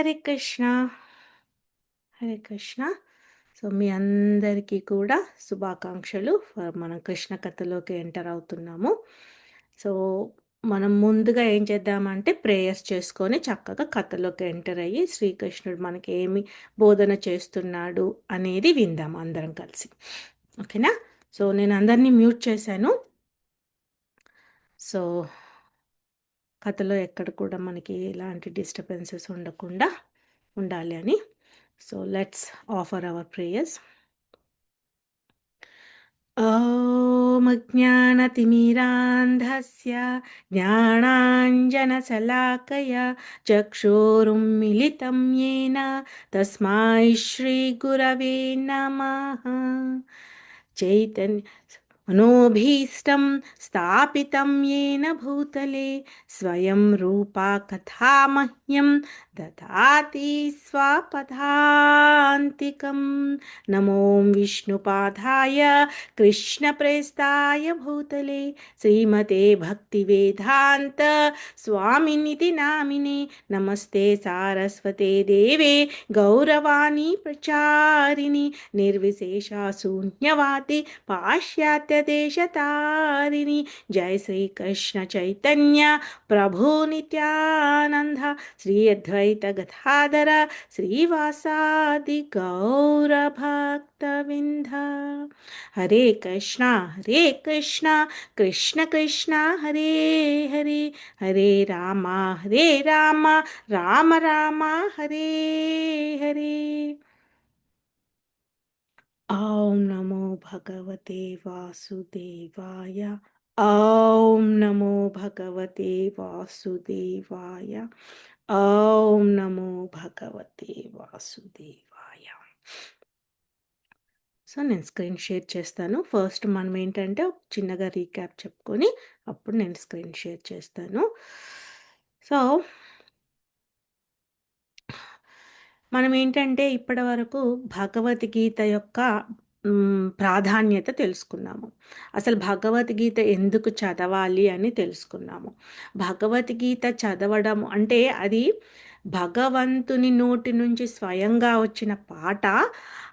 Hare Krishna Hare Krishna. So మీ అందరికీ కూడా శుభాకాంక్షలు. మనం కృష్ణ కథలోకి ఎంటర్ అవుతున్నాము. సో మనం ముందుగా ఏం చేద్దామంటే ప్రేయర్స్ చేసుకొని చక్కగా కథలోకి ఎంటర్ అయ్యి శ్రీకృష్ణుడు మనకి ఏమి బోధన చేస్తున్నాడు అనేది విందాం అందరం కలిసి. ఓకేనా? సో నేను అందరినీ మ్యూట్ చేశాను. సో కథలో ఎక్కడ కూడా మనకి ఎలాంటి డిస్టర్బెన్సెస్ ఉండకుండా ఉండాలి అని. So let's offer our prayers. ॐ अज्ञानतिमिरान्धस्य ज्ञानाञ्जनशलाकया चक्षुरुन्मिलितं येन तस्मै श्रीगुरवे नमः. चैतन्य मनोभीष्टं स्थापितं येन भूतले स्वयं रूपा कथा मह्यं ददाति स्वापदान्तिकं. नमो विष्णुपादाय कृष्णप्रेष्ठाय भूतले श्रीमते भक्तिवेदान्त स्वामिनिति नामिने नमस्ते सारस्वते देवे गौरवाणी प्रचारिणि निर्विशेषा शून्यवादी पाश्चात्यदेशतारिणि. जय श्री कृष्ण चैतन्य प्रभु नित्यानंद श्री अद्वैत गदाधर श्रीवासादि गौर भक्तविंद. हरे कृष्णा कृष्ण कृष्ण हरे हरे हरे राम राम राम हरे हरे. ॐ नमो भगवते वासुदेवाय. ॐ नमो भगवते वासुदेवाय. ॐ नमो भगवते वासुदेवाय. సో నేను స్క్రీన్ షేర్ చేస్తాను. ఫస్ట్ మనం ఏంటంటే చిన్నగా రీక్యాప్ చెప్పుకొని అప్పుడు నేను స్క్రీన్ షేర్ చేస్తాను. సో మనం ఏంటంటే ఇప్పటి వరకు భగవద్గీత యొక్క ప్రాధాన్యత తెలుసుకున్నాము. అసలు భగవద్గీత ఎందుకు చదవాలి అని తెలుసుకున్నాము. భగవద్గీత చదవడం అంటే అది భగవంతుని నోటి నుంచి స్వయంగా వచ్చిన పాట.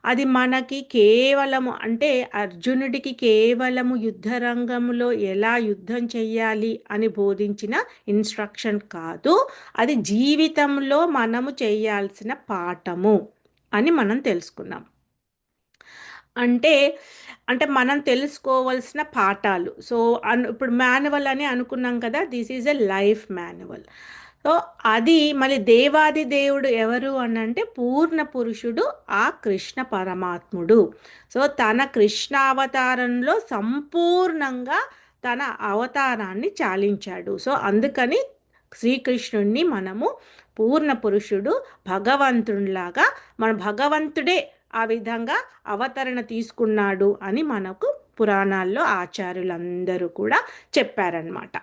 అది మనకి కేవలము అంటే అర్జునుడికి కేవలము యుద్ధ రంగంలో ఎలా యుద్ధం చెయ్యాలి అని బోధించిన ఇన్స్ట్రక్షన్ కాదు. అది జీవితంలో మనము చేయాల్సిన పాఠము అని మనం తెలుసుకున్నాం. అంటే అంటే మనం తెలుసుకోవాల్సిన పాఠాలు. సో ఇప్పుడు మాన్యువల్ అని అనుకున్నాం కదా, this is a life manual. So అది మళ్ళీ దేవాది దేవుడు ఎవరు అని అంటే పూర్ణ పురుషుడు ఆ కృష్ణ పరమాత్ముడు. సో తన కృష్ణావతారంలో సంపూర్ణంగా తన అవతారాన్ని చాలించాడు. సో అందుకని శ్రీకృష్ణుణ్ణి మనము పూర్ణ పురుషుడు భగవంతునిలాగా మన భగవంతుడే ఆ విధంగా అవతరణ తీసుకున్నాడు అని మనకు పురాణాల్లో ఆచార్యులందరూ కూడా చెప్పారనమాట.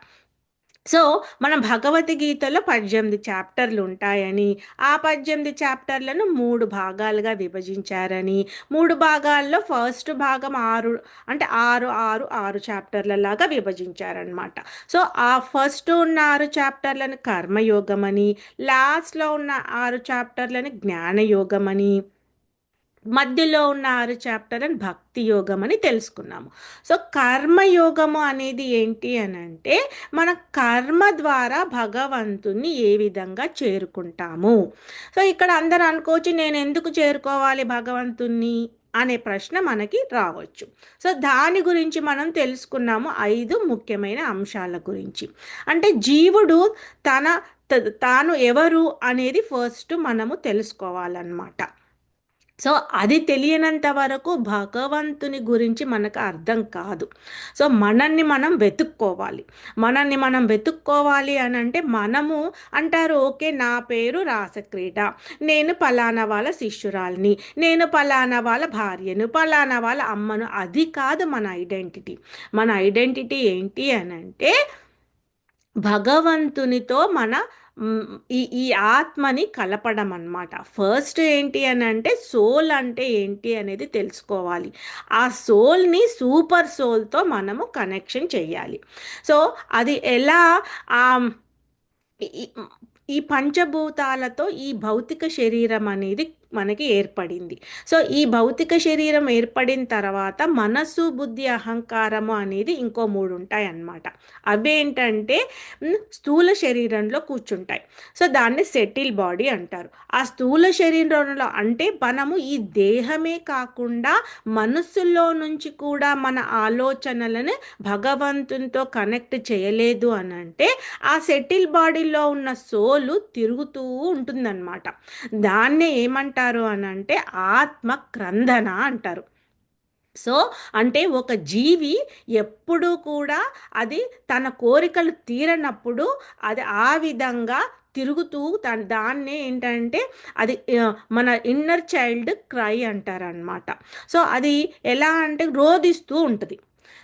సో మనం భగవద్గీతలో 18 చాప్టర్లు ఉంటాయని, ఆ 18 చాప్టర్లను 3 భాగాలుగా విభజించారని, 3 భాగాల్లో ఫస్ట్ భాగం 6 అంటే 6 చాప్టర్ల లాగా విభజించారనమాట. సో ఆ ఫస్ట్ ఉన్న 6 చాప్టర్లను కర్మయోగం అని, లాస్ట్లో ఉన్న 6 చాప్టర్లను జ్ఞానయోగం అని, మధ్యలో ఉన్న 6 చాప్టర్లను భక్తి యోగం అని తెలుసుకున్నాము. సో కర్మయోగము అనేది ఏంటి అని అంటే మన కర్మ ద్వారా భగవంతుని ఏ విధంగా చేరుకుంటాము. సో ఇక్కడ అందరూ అనుకోవచ్చు, నేను ఎందుకు చేరుకోవాలి భగవంతుని అనే ప్రశ్న మనకి రావచ్చు. సో దాని గురించి మనం తెలుసుకున్నాము 5 ముఖ్యమైన అంశాల గురించి. అంటే జీవుడు తాను ఎవరు అనేది ఫస్ట్ మనము తెలుసుకోవాలన్నమాట. సో అది తెలియనంత వరకు భగవంతుని గురించి మనకు అర్థం కాదు. సో మనల్ని మనం వెతుక్కోవాలి అని అంటే మనము అంటారు, ఓకే నా పేరు రాసక్రీడ, నేను పలానా వాళ్ళ శిష్యురాల్ని, నేను పలానా వాళ్ళ భార్యను, పలానా వాళ్ళ అమ్మను. అది కాదు మన ఐడెంటిటీ. మన ఐడెంటిటీ ఏంటి అని అంటే భగవంతునితో మన ఈ ఆత్మని కలపడం అన్నమాట. ఫస్ట్ ఏంటి అని అంటే సోల్ అంటే ఏంటి అనేది తెలుసుకోవాలి. ఆ సోల్ని సూపర్ సోల్తో మనము కనెక్షన్ చేయాలి. సో అది ఎలా ఈ ఈ ఈ పంచభూతాలతో ఈ భౌతిక శరీరం అనేది మనకి ఏర్పడింది. సో, ఈ భౌతిక శరీరం ఏర్పడిన తర్వాత మనస్సు, బుద్ధి, అహంకారము అనేది ఇంకో 3 ఉంటాయన్నమాట. అవేంటంటే స్థూల శరీరంలో కూర్చుంటాయి. సో, దాన్ని సెటిల్ బాడీ అంటారు. ఆ స్థూల శరీరంలో అంటే మనము ఈ దేహమే కాకుండా మనస్సులో నుంచి కూడా మన ఆలోచనలను భగవంతునితో కనెక్ట్ చేయలేదు అనంటే ఆ సెటిల్ బాడీలో ఉన్న సోలు తిరుగుతూ ఉంటుందన్నమాట. దాన్నే ఏమంటారు అనంటే ఆత్మ క్రందన అంటారు. సో, అంటే ఒక జీవి ఎప్పుడూ కూడా అది తన కోరికలు తీరనప్పుడు అది ఆ విధంగా తిరుగుతూ దాన్నే ఏంటంటే అది మన ఇన్నర్ చైల్డ్ క్రై అంటారనమాట. సో, అది ఎలా అంటే రోదిస్తూ ఉంటుంది.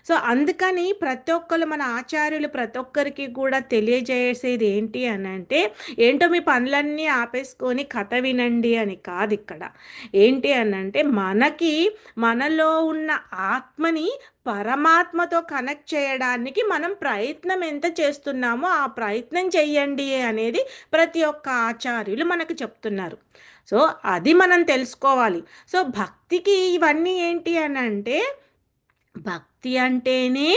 సో, అందుకని ప్రతి ఒక్కళ్ళు మన ఆచార్యులు ప్రతి ఒక్కరికి కూడా తెలియజేసేది ఏంటి అనంటే, ఏంటో మీ పనులన్నీ ఆపేసుకొని కథ వినండి అని కాదిక్కడ. ఏంటి అనంటే, మనలో ఉన్న ఆత్మని పరమాత్మతో కనెక్ట్ చేయడానికి మనం ప్రయత్నం ఎంత చేస్తున్నామో ఆ ప్రయత్నం చెయ్యండి అనేది ప్రతి ఒక్క ఆచార్యులు మనకు చెప్తున్నారు. సో, అది మనం తెలుసుకోవాలి. సో, భక్తికి ఇవన్నీ ఏంటి అనంటే భక్తి అంటేనే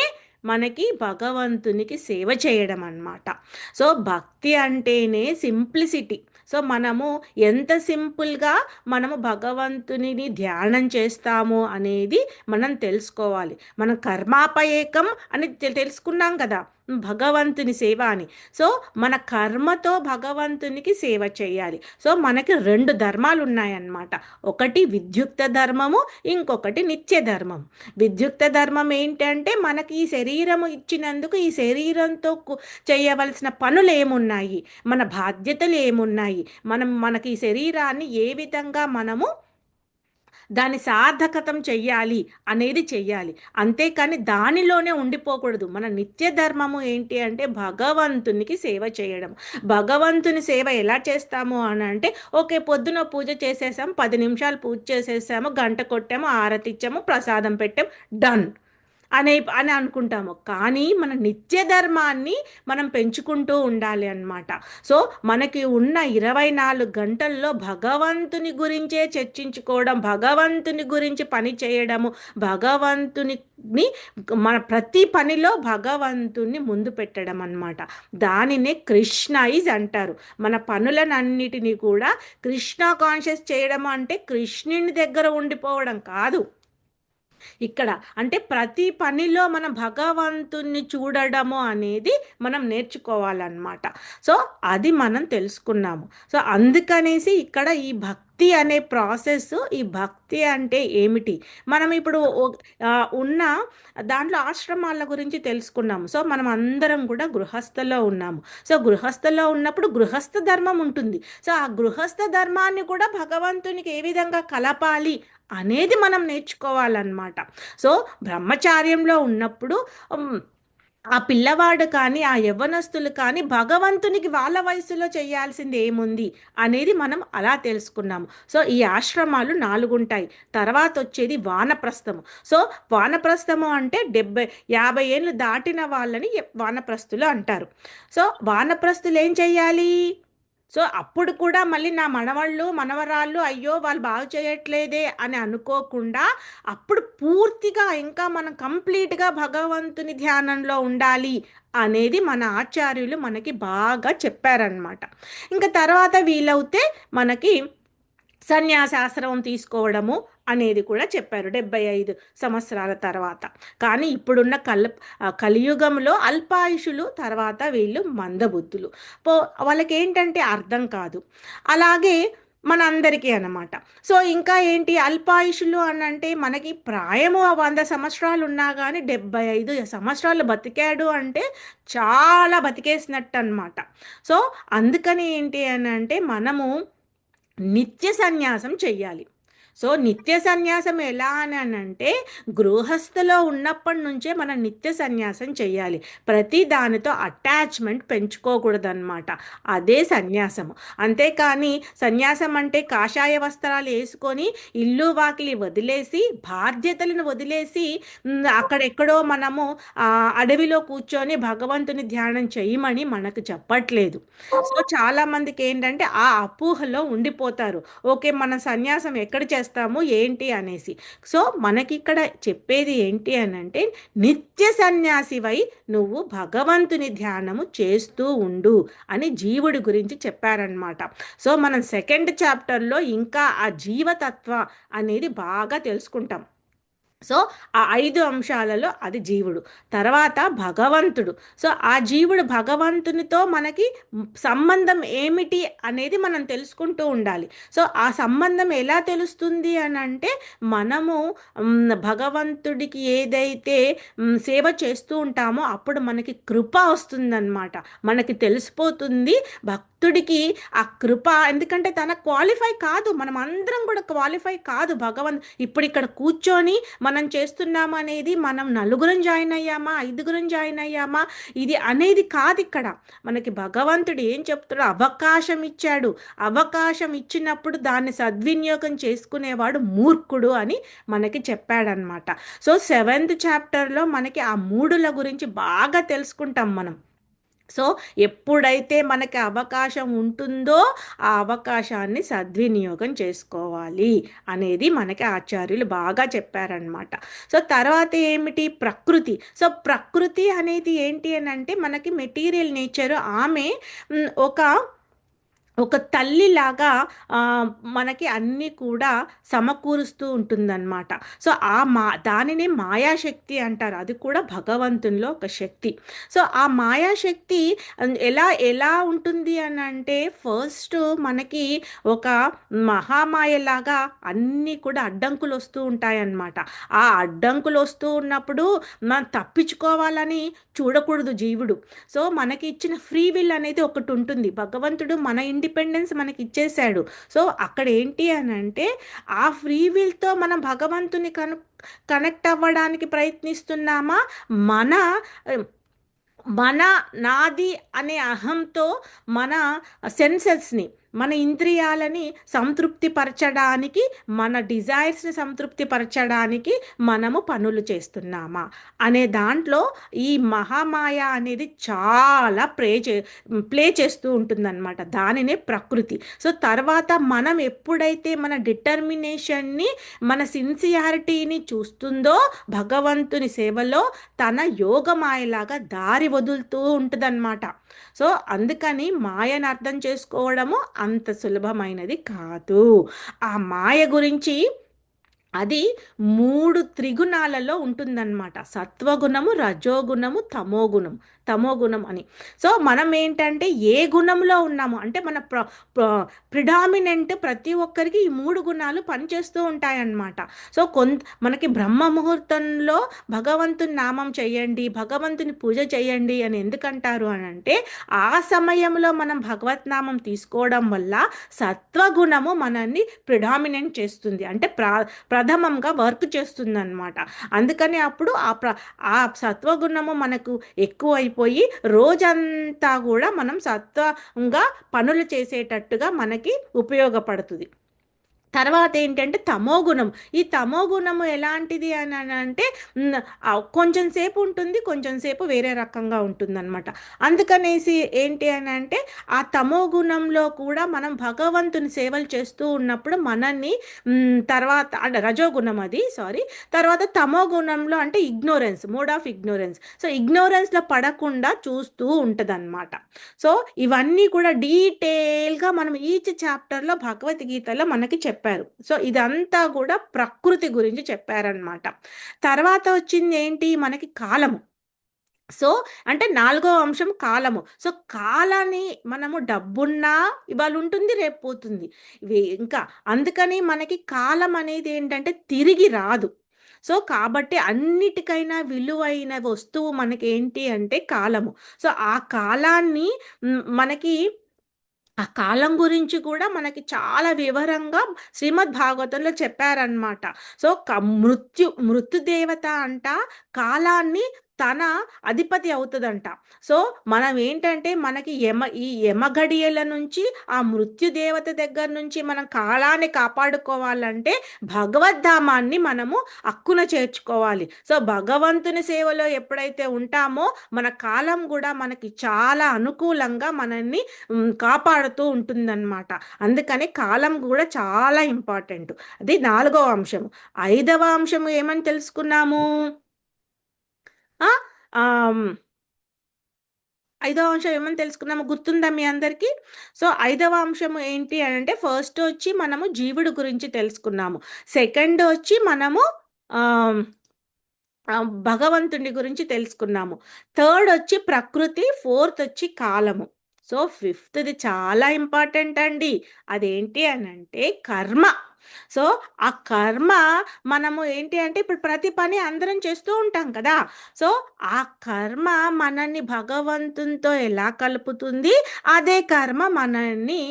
మనకి భగవంతునికి సేవ చేయడం అన్నమాట. సో, భక్తి అంటేనే సింప్లిసిటీ. సో, మనము ఎంత సింపుల్‌గా మనము భగవంతునిని ధ్యానం చేస్తాము అనేది మనం తెలుసుకోవాలి. మనం కర్మాపయేకం అని తెలుసుకున్నాం కదా! భగవంతుని సేవ అని. సో, మన కర్మతో భగవంతునికి సేవ చేయాలి. సో, మనకి 2 ధర్మాలున్నాయన్నమాట. ఒకటి విద్యుక్త ధర్మము, ఇంకొకటి నిత్య ధర్మం. విద్యుక్త ధర్మం ఏంటంటే మనకి ఈ శరీరము ఇచ్చినందుకు ఈ శరీరంతో చేయవలసిన పనులు ఏమున్నాయి, మన బాధ్యతలు ఏమున్నాయి, మనకి ఈ శరీరాన్ని ఏ విధంగా మనము దాన్ని సార్థకతం చెయ్యాలి అనేది చెయ్యాలి. అంతేకాని దానిలోనే ఉండిపోకూడదు. మన నిత్య ధర్మము ఏంటి అంటే భగవంతునికి సేవ చేయడం. భగవంతుని సేవ ఎలా చేస్తాము అని అంటే ఓకే, పొద్దున పూజ చేసేసాం, 10 నిమిషాలు పూజ చేసేసాము, గంట కొట్టాము, హారతి ఇచ్చాము, ప్రసాదం పెట్టాం, డన్ అని అనుకుంటాము. కానీ మన నిత్య ధర్మాన్ని మనం పెంచుకుంటూ ఉండాలి అన్నమాట. సో, మనకి ఉన్న 24 గంటల్లో భగవంతుని గురించే చర్చించుకోవడం, భగవంతుని గురించి పని చేయడము, భగవంతుని మన ప్రతి పనిలో భగవంతుని ముందు పెట్టడం అన్నమాట. దానినే కృష్ణైజ్ అంటారు. మన పనులనన్నిటినీ కూడా కృష్ణ కాన్షియస్ చేయడం అంటే కృష్ణుని దగ్గర ఉండిపోవడం కాదు. ఇక్కడ అంటే ప్రతి పనిలో మనం భగవంతుణ్ణి చూడడము అనేది మనం నేర్చుకోవాలన్నమాట. సో, అది మనం తెలుసుకున్నాము. సో, అందుకనేసి ఇక్కడ ఈ భక్తి అనే ప్రాసెస్, ఈ భక్తి అంటే ఏమిటి? మనం ఇప్పుడు ఉన్న దాంట్లో ఆశ్రమాల గురించి తెలుసుకున్నాము. సో, మనం అందరం కూడా గృహస్థలో ఉన్నాము. సో, గృహస్థలో ఉన్నప్పుడు గృహస్థ ధర్మం ఉంటుంది. సో, ఆ గృహస్థ ధర్మాన్ని కూడా భగవంతునికి ఏ విధంగా కలపాలి అనేది మనం నేర్చుకోవాలన్నమాట. సో, బ్రహ్మచార్యంలో ఉన్నప్పుడు ఆ పిల్లవాడు కానీ, ఆ యవ్వనస్తులు కానీ భగవంతునికి వాళ్ళ వయసులో చేయాల్సింది ఏముంది అనేది మనం అలా తెలుసుకున్నాము. సో, ఈ ఆశ్రమాలు 4 ఉంటాయి. తర్వాత వచ్చేది వానప్రస్థము. సో, వానప్రస్థము అంటే 50 ఏళ్ళు దాటిన వాళ్ళని వానప్రస్థులు అంటారు. సో, వానప్రస్థులు ఏం చేయాలి? సో, అప్పుడు కూడా మళ్ళీ నా మనవళ్ళు, మనవరాళ్ళు అయ్యో! వాళ్ళు బాగు చేయట్లేదే అని అనుకోకుండా, అప్పుడు పూర్తిగా ఇంకా మనం కంప్లీట్‌గా భగవంతుని ధ్యానంలో ఉండాలి అనేది మన ఆచార్యులు మనకి బాగా చెప్పారనమాట. ఇంక తర్వాత వీలవుతే మనకి సన్యాసాశ్రమం తీసుకోవడము అనేది కూడా చెప్పారు 75 సంవత్సరాల తర్వాత. కానీ ఇప్పుడున్న కలియుగంలో అల్పాయుషులు, తర్వాత వీళ్ళు మందబుద్ధులు. వాళ్ళకేంటంటే అర్థం కాదు. అలాగే మనందరికీ అన్నమాట. సో, ఇంకా ఏంటి అల్పాయుషులు అనంటే మనకి ప్రాయము 100 సంవత్సరాలు ఉన్నా గానీ 75 సంవత్సరాలు బతికాడు అంటే చాలా బతికేసినట్టు అనమాట. సో, అందుకని ఏంటి అనంటే మనము నిత్య సన్యాసం చెయ్యాలి. సో నిత్య సన్యాసం ఎలా అని అనంటే గృహస్థలో ఉన్నప్పటి నుంచే మనం నిత్య సన్యాసం చేయాలి. ప్రతి దానితో అటాచ్మెంట్ పెంచుకోకూడదన్నమాట. అదే సన్యాసము. అంతేకాని సన్యాసం అంటే కాషాయ వస్త్రాలు వేసుకొని ఇల్లు వాకిలి వదిలేసి బాధ్యతలను వదిలేసి అక్కడెక్కడో మనము అడవిలో కూర్చొని భగవంతుని ధ్యానం చేయమని మనకు చెప్పట్లేదు. సో చాలా మందికి ఏంటంటే ఆ అపోహలో ఉండిపోతారు. ఓకే, మన సన్యాసం ఎక్కడ చేస్తాము ఏంటి అనేసి. సో మనకిక్కడ చెప్పేది ఏంటి అని అంటే నిత్య సన్యాసివై నువ్వు భగవంతుని ధ్యానము చేస్తూ ఉండు అని జీవుడి గురించి చెప్పారనమాట. సో మనం సెకండ్ చాప్టర్లో ఇంకా ఆ జీవతత్వ అనేది బాగా తెలుసుకుంటాం. సో ఆ 5 అంశాలలో అది జీవుడు. తర్వాత భగవంతుడు. సో ఆ జీవుడు భగవంతునితో మనకి సంబంధం ఏమిటి అనేది మనం తెలుసుకుంటూ ఉండాలి. సో ఆ సంబంధం ఎలా తెలుస్తుంది అని అంటే మనము భగవంతుడికి ఏదైతే సేవ చేస్తూ ఉంటామో అప్పుడు మనకి కృప వస్తుందన్నమాట. మనకి తెలిసిపోతుంది భక్తుడికి ఆ కృప. ఎందుకంటే తన క్వాలిఫై కాదు, మనం అందరం కూడా క్వాలిఫై కాదు. ఇప్పుడు ఇక్కడ కూర్చొని మనం చేస్తున్నామా అనేది మనం నలుగురం జాయిన్ అయ్యామా, ఐదుగురం జాయిన్ అయ్యామా ఇది అనేది కాదు. ఇక్కడ మనకి భగవంతుడు ఏం చెప్తాడో అవకాశం ఇచ్చాడు. అవకాశం ఇచ్చినప్పుడు దాన్ని సద్వినియోగం చేసుకునేవాడు మూర్ఖుడు అని మనకి చెప్పాడనమాట. సో సెవెంత్ చాప్టర్లో మనకి ఆ మూడుల గురించి బాగా తెలుసుకుంటాం మనం. సో ఎప్పుడైతే మనకి అవకాశం ఉంటుందో ఆ అవకాశాన్ని సద్వినియోగం చేసుకోవాలి అనేది మనకి ఆచార్యులు బాగా చెప్పారనమాట. సో తర్వాత ఏమిటి, ప్రకృతి. సో ప్రకృతి అనేది ఏంటి అని అంటే మనకి మెటీరియల్ నేచర్. ఆమె ఒక ఒక తల్లిలాగా మనకి అన్నీ కూడా సమకూరుస్తూ ఉంటుందన్నమాట. సో దానిని మాయాశక్తి అంటారు. అది కూడా భగవంతునిలో ఒక శక్తి. సో ఆ మాయాశక్తి ఎలా ఎలా ఉంటుంది అని అంటే ఫస్ట్ మనకి ఒక మహామాయలాగా అన్నీ కూడా అడ్డంకులు వస్తూ ఉంటాయన్నమాట. ఆ అడ్డంకులు వస్తూ ఉన్నప్పుడు మనం తప్పించుకోవాలని చూడకూడదు జీవుడు. సో మనకి ఇచ్చిన ఫ్రీ విల్ అనేది ఒకటి ఉంటుంది. భగవంతుడు మన ఇండిపెండెన్స్ మనకి ఇచ్చేశాడు. సో అక్కడ ఏంటి అని అంటే ఆ ఫ్రీ విల్తో మనం భగవంతుని కనెక్ట్ అవ్వడానికి ప్రయత్నిస్తున్నామా, మన మన నాది అనే అహంతో మన సెన్సెస్ని, మన ఇంద్రియాలని సంతృప్తిపరచడానికి, మన డిజైర్స్ని సంతృప్తిపరచడానికి మనము పనులు చేస్తున్నామా అనే దాంట్లో ఈ మహామాయ అనేది చాలా ప్లే చేస్తూ ఉంటుందన్నమాట. దానినే ప్రకృతి. సో తర్వాత మనం ఎప్పుడైతే మన డిటర్మినేషన్ని, మన సిన్సియారిటీని చూస్తుందో భగవంతుని సేవలో తన యోగమాయలాగా దారి వదులుతూ ఉంటుందన్నమాట. సో అందుకని మాయను అర్థం చేసుకోవడము అంత సులభమైనది కాదు. ఆ మాయ గురించి అది 3 త్రిగుణాలలో ఉంటుందన్నమాట. సత్వగుణము, రజోగుణము, తమోగుణం అని. సో మనం ఏంటంటే ఏ గుణంలో ఉన్నాము అంటే మన ప్రిడామినెంట్ ప్రతి ఒక్కరికి ఈ 3 గుణాలు పనిచేస్తూ ఉంటాయన్నమాట. సో మనకి బ్రహ్మ ముహూర్తంలో భగవంతుని నామం చేయండి, భగవంతుని పూజ చేయండి అని ఎందుకంటారు అని అంటే ఆ సమయంలో మనం భగవత్ నామం తీసుకోవడం వల్ల సత్వగుణము మనల్ని ప్రిడామినెంట్ చేస్తుంది. అంటే ప్రథమంగా వర్క్ చేస్తుంది అనమాట. అందుకని అప్పుడు ఆ సత్వగుణము మనకు ఎక్కువైపోయి రోజంతా కూడా మనం సత్వంగా పనులు చేసేటట్టుగా మనకి ఉపయోగపడుతుంది. తర్వాత ఏంటంటే తమోగుణం. ఈ తమోగుణము ఎలాంటిది అని అంటే కొంచెం సేపు ఉంటుంది, కొంచెం సేపు వేరే రకంగా ఉంటుందన్నమాట. అందుకనేసి ఏంటి అని అంటే ఆ తమోగుణంలో కూడా మనం భగవంతుని సేవలు చేస్తూ ఉన్నప్పుడు మనల్ని తర్వాత అంటే రజోగుణం అది తర్వాత తమోగుణంలో అంటే ignorance, mode of ignorance. So ఇగ్నోరెన్స్లో పడకుండా చూస్తూ ఉంటుందన్నమాట. సో ఇవన్నీ కూడా డీటెయిల్గా మనం ఈచ్ చాప్టర్లో భగవద్గీతలో మనకి చెప్పారు. సో ఇదంతా కూడా ప్రకృతి గురించి చెప్పారనమాట. తర్వాత వచ్చింది ఏంటి మనకి కాలము. సో అంటే 4వ అంశం కాలము. సో కాలాన్ని మనము డబ్బున్నా ఇవాళ ఉంటుంది, రేపు పోతుంది. ఇంకా అందుకని మనకి కాలం అనేది ఏంటంటే తిరిగి రాదు. సో కాబట్టి అన్నిటికైనా విలువైన వస్తువు మనకి ఏంటి అంటే కాలము. సో ఆ కాలాన్ని మనకి ఆ కాలం గురించి కూడా మనకి చాలా వివరంగా శ్రీమద్ భాగవతంలో చెప్పారనమాట. సో, మృత్యుదేవత అంట కాలాన్ని తన అధిపతి అవుతదంట. సో, మనం ఏంటంటే మనకి ఈ యమఘడియల నుంచి, ఆ మృత్యుదేవత దగ్గర నుంచి మనం కాలాన్ని కాపాడుకోవాలంటే భగవద్ధామాన్ని మనము అక్కున చేర్చుకోవాలి. సో, భగవంతుని సేవలో ఎప్పుడైతే ఉంటామో మన కాలం గూడా మనకి చాలా అనుకూలంగా మనల్ని కాపాడుతూ ఉంటుందన్నమాట. అందుకని కాలం గూడా చాలా ఇంపార్టెంట్. అది నాలుగవ అంశము. ఐదవ అంశము ఏమని తెలుసుకున్నాము? ఆ! ఆహ్, ఐదవ అంశం ఏమని తెలుసుకున్నామో గుర్తుందా మీ అందరికి? సో, ఐదవ అంశం ఏంటి అనంటే ఫస్ట్ వచ్చి మనము జీవుడు గురించి తెలుసుకున్నాము. సెకండ్ వచ్చి మనము ఆహ్, భగవంతుడి గురించి తెలుసుకున్నాము. థర్డ్ వచ్చి ప్రకృతి, ఫోర్త్ వచ్చి కాలము. సో, ఫిఫ్త్‌ది చాలా ఇంపార్టెంట్ అండి. అదేంటి అనంటే కర్మ. సో, ఆ కర్మ మనము ఏంటి అంటే ఇప్పుడు ప్రతి పని అందరం చేస్తూ ఉంటాం కదా! సో, ఆ కర్మ మనల్ని భగవంతునితో ఎలా కలుపుతుంది? అదే కర్మ మనల్ని